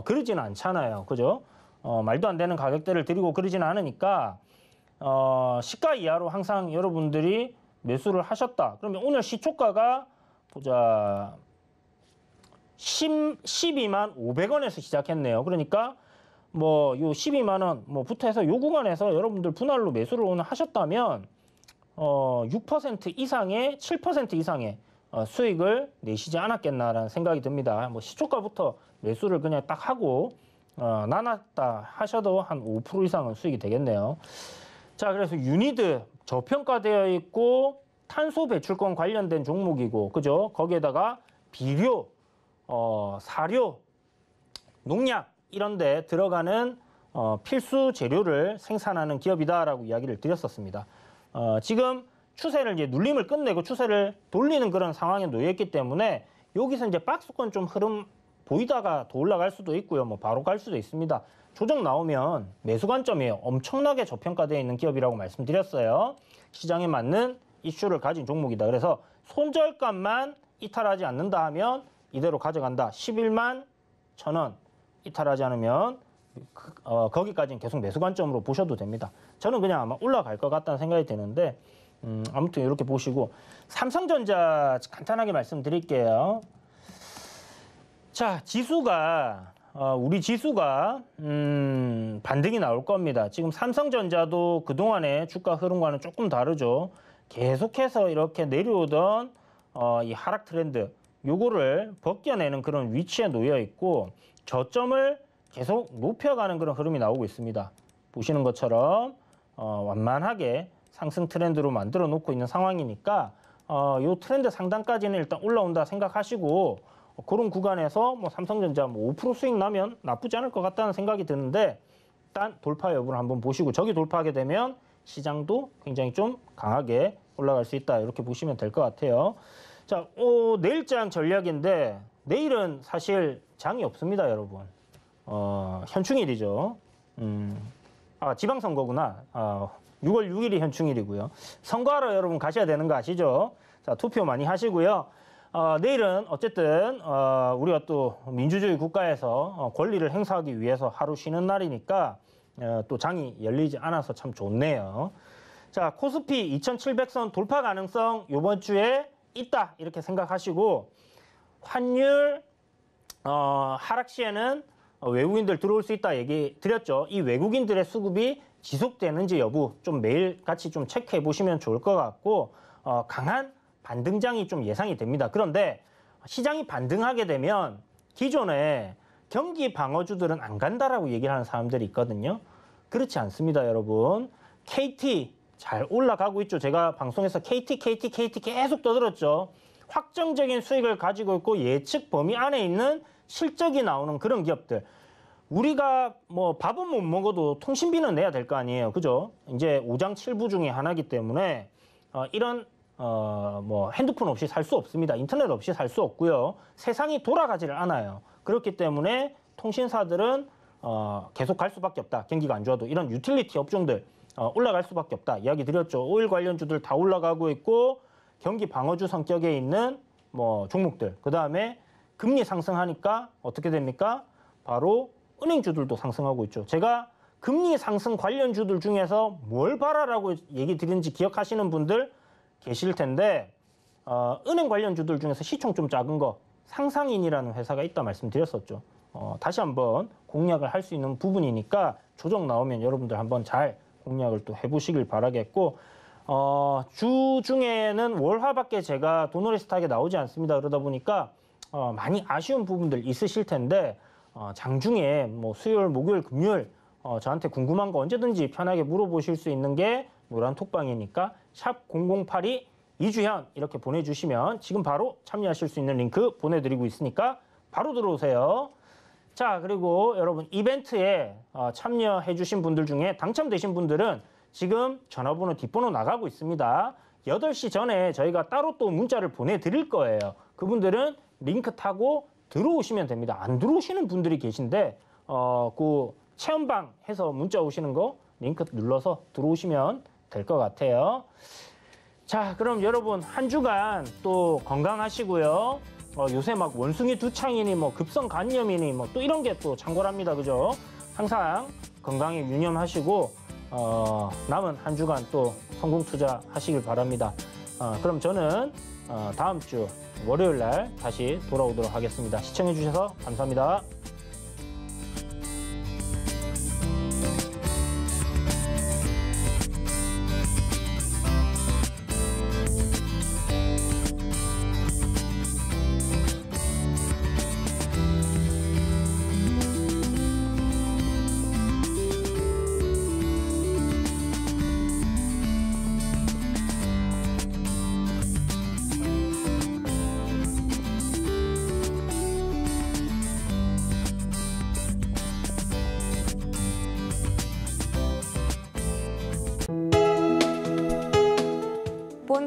그러지는 않잖아요, 그죠? 말도 안 되는 가격대를 드리고 그러지는 않으니까 시가 이하로 항상 여러분들이 매수를 하셨다. 그러면 오늘 시초가가 보자 12만 500원에서 시작했네요. 그러니까 뭐 요 12만 원 뭐 부터 해서 요 구간에서 여러분들 분할로 매수를 오늘 하셨다면 6% 이상의 7% 이상의 수익을 내시지 않았겠나라는 생각이 듭니다. 뭐 시초가부터 매수를 그냥 딱 하고 나눴다 하셔도 한 5% 이상은 수익이 되겠네요. 자, 그래서 유니드 저평가되어 있고 탄소 배출권 관련된 종목이고, 그죠? 거기에다가 비료, 사료, 농약 이런 데 들어가는 필수 재료를 생산하는 기업이다라고 이야기를 드렸었습니다. 지금 추세를 이제 눌림을 끝내고 추세를 돌리는 그런 상황에 놓여있기 때문에 여기서 이제 박스권 좀 흐름 보이다가 더 올라갈 수도 있고요. 뭐 바로 갈 수도 있습니다. 조정 나오면 매수 관점이에요. 엄청나게 저평가되어 있는 기업이라고 말씀드렸어요. 시장에 맞는 이슈를 가진 종목이다. 그래서 손절가만 이탈하지 않는다 하면 이대로 가져간다. 11만 1,000원 이탈하지 않으면 거기까지는 계속 매수 관점으로 보셔도 됩니다. 저는 그냥 아마 올라갈 것 같다는 생각이 드는데 아무튼 이렇게 보시고 삼성전자 간단하게 말씀드릴게요. 자, 지수가 우리 지수가 반등이 나올 겁니다. 지금 삼성전자도 그동안의 주가 흐름과는 조금 다르죠. 계속해서 이렇게 내려오던 이 하락 트렌드 요거를 벗겨내는 그런 위치에 놓여 있고 저점을 계속 높여가는 그런 흐름이 나오고 있습니다. 보시는 것처럼 완만하게 상승 트렌드로 만들어 놓고 있는 상황이니까 요 트렌드 상단까지는 일단 올라온다 생각하시고 그런 구간에서 뭐 삼성전자 뭐 5% 수익 나면 나쁘지 않을 것 같다는 생각이 드는데 일단 돌파 여부를 한번 보시고 저기 돌파하게 되면 시장도 굉장히 좀 강하게 올라갈 수 있다 이렇게 보시면 될 것 같아요. 자, 내일장 전략인데 내일은 사실 장이 없습니다, 여러분. 현충일이죠. 지방선거구나. 6월 6일이 현충일이고요. 선거하러 여러분 가셔야 되는 거 아시죠? 자, 투표 많이 하시고요. 내일은 어쨌든 우리가 또 민주주의 국가에서 권리를 행사하기 위해서 하루 쉬는 날이니까 또 장이 열리지 않아서 참 좋네요. 자, 코스피 2700선 돌파 가능성 이번 주에 있다 이렇게 생각하시고 환율 하락 시에는 외국인들 들어올 수 있다 얘기 드렸죠. 이 외국인들의 수급이 지속되는지 여부 좀 매일 같이 좀 체크해 보시면 좋을 것 같고 강한 반등장이 좀 예상이 됩니다. 그런데 시장이 반등하게 되면 기존에 경기 방어주들은 안 간다라고 얘기를 하는 사람들이 있거든요. 그렇지 않습니다, 여러분. KT 잘 올라가고 있죠. 제가 방송에서 KT 계속 떠들었죠. 확정적인 수익을 가지고 있고 예측 범위 안에 있는 실적이 나오는 그런 기업들. 우리가 뭐 밥은 못 먹어도 통신비는 내야 될 거 아니에요. 그죠? 이제 5장 7부 중에 하나이기 때문에 이런 뭐 핸드폰 없이 살 수 없습니다. 인터넷 없이 살 수 없고요. 세상이 돌아가지를 않아요. 그렇기 때문에 통신사들은 계속 갈 수밖에 없다. 경기가 안 좋아도 이런 유틸리티 업종들 올라갈 수밖에 없다. 이야기 드렸죠. 오일 관련주들 다 올라가고 있고 경기 방어주 성격에 있는 뭐 종목들. 그다음에 금리 상승하니까 어떻게 됩니까? 바로 은행주들도 상승하고 있죠. 제가 금리 상승 관련주들 중에서 뭘 봐라라고 얘기 드리는지 기억하시는 분들 계실 텐데 은행 관련주들 중에서 시총 좀 작은 거 상상인이라는 회사가 있다 말씀드렸었죠. 다시 한번 공략을 할 수 있는 부분이니까 조정 나오면 여러분들 한번 잘 공략을 또 해보시길 바라겠고 주 중에는 월화밖에 제가 도노리스트하게 나오지 않습니다. 그러다 보니까 많이 아쉬운 부분들 있으실 텐데 장중에 뭐 수요일, 목요일, 금요일 저한테 궁금한 거 언제든지 편하게 물어보실 수 있는 게 노란 톡방이니까 샵 0082 이주현 이렇게 보내주시면 지금 바로 참여하실 수 있는 링크 보내드리고 있으니까 바로 들어오세요. 자, 그리고 여러분 이벤트에 참여해 주신 분들 중에 당첨되신 분들은 지금 전화번호 뒷번호 나가고 있습니다. 8시 전에 저희가 따로 또 문자를 보내드릴 거예요. 그분들은 링크 타고 들어오시면 됩니다. 안 들어오시는 분들이 계신데 그 체험방 해서 문자 오시는 거 링크 눌러서 들어오시면 될 것 같아요. 자, 그럼 여러분 한 주간 또 건강하시고요. 요새 막 원숭이 두창이니 뭐 급성 간염이니 뭐 또 이런 게 또 창궐합니다. 그죠? 항상 건강에 유념하시고 남은 한 주간 또 성공 투자하시길 바랍니다. 그럼 저는 다음 주 월요일 날 다시 돌아오도록 하겠습니다. 시청해 주셔서 감사합니다.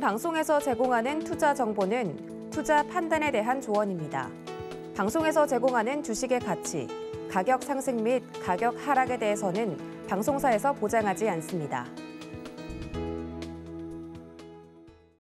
방송에서 제공하는 투자 정보는 투자 판단에 대한 조언입니다. 방송에서 제공하는 주식의 가치, 가격 상승 및 가격 하락에 대해서는 방송사에서 보장하지 않습니다.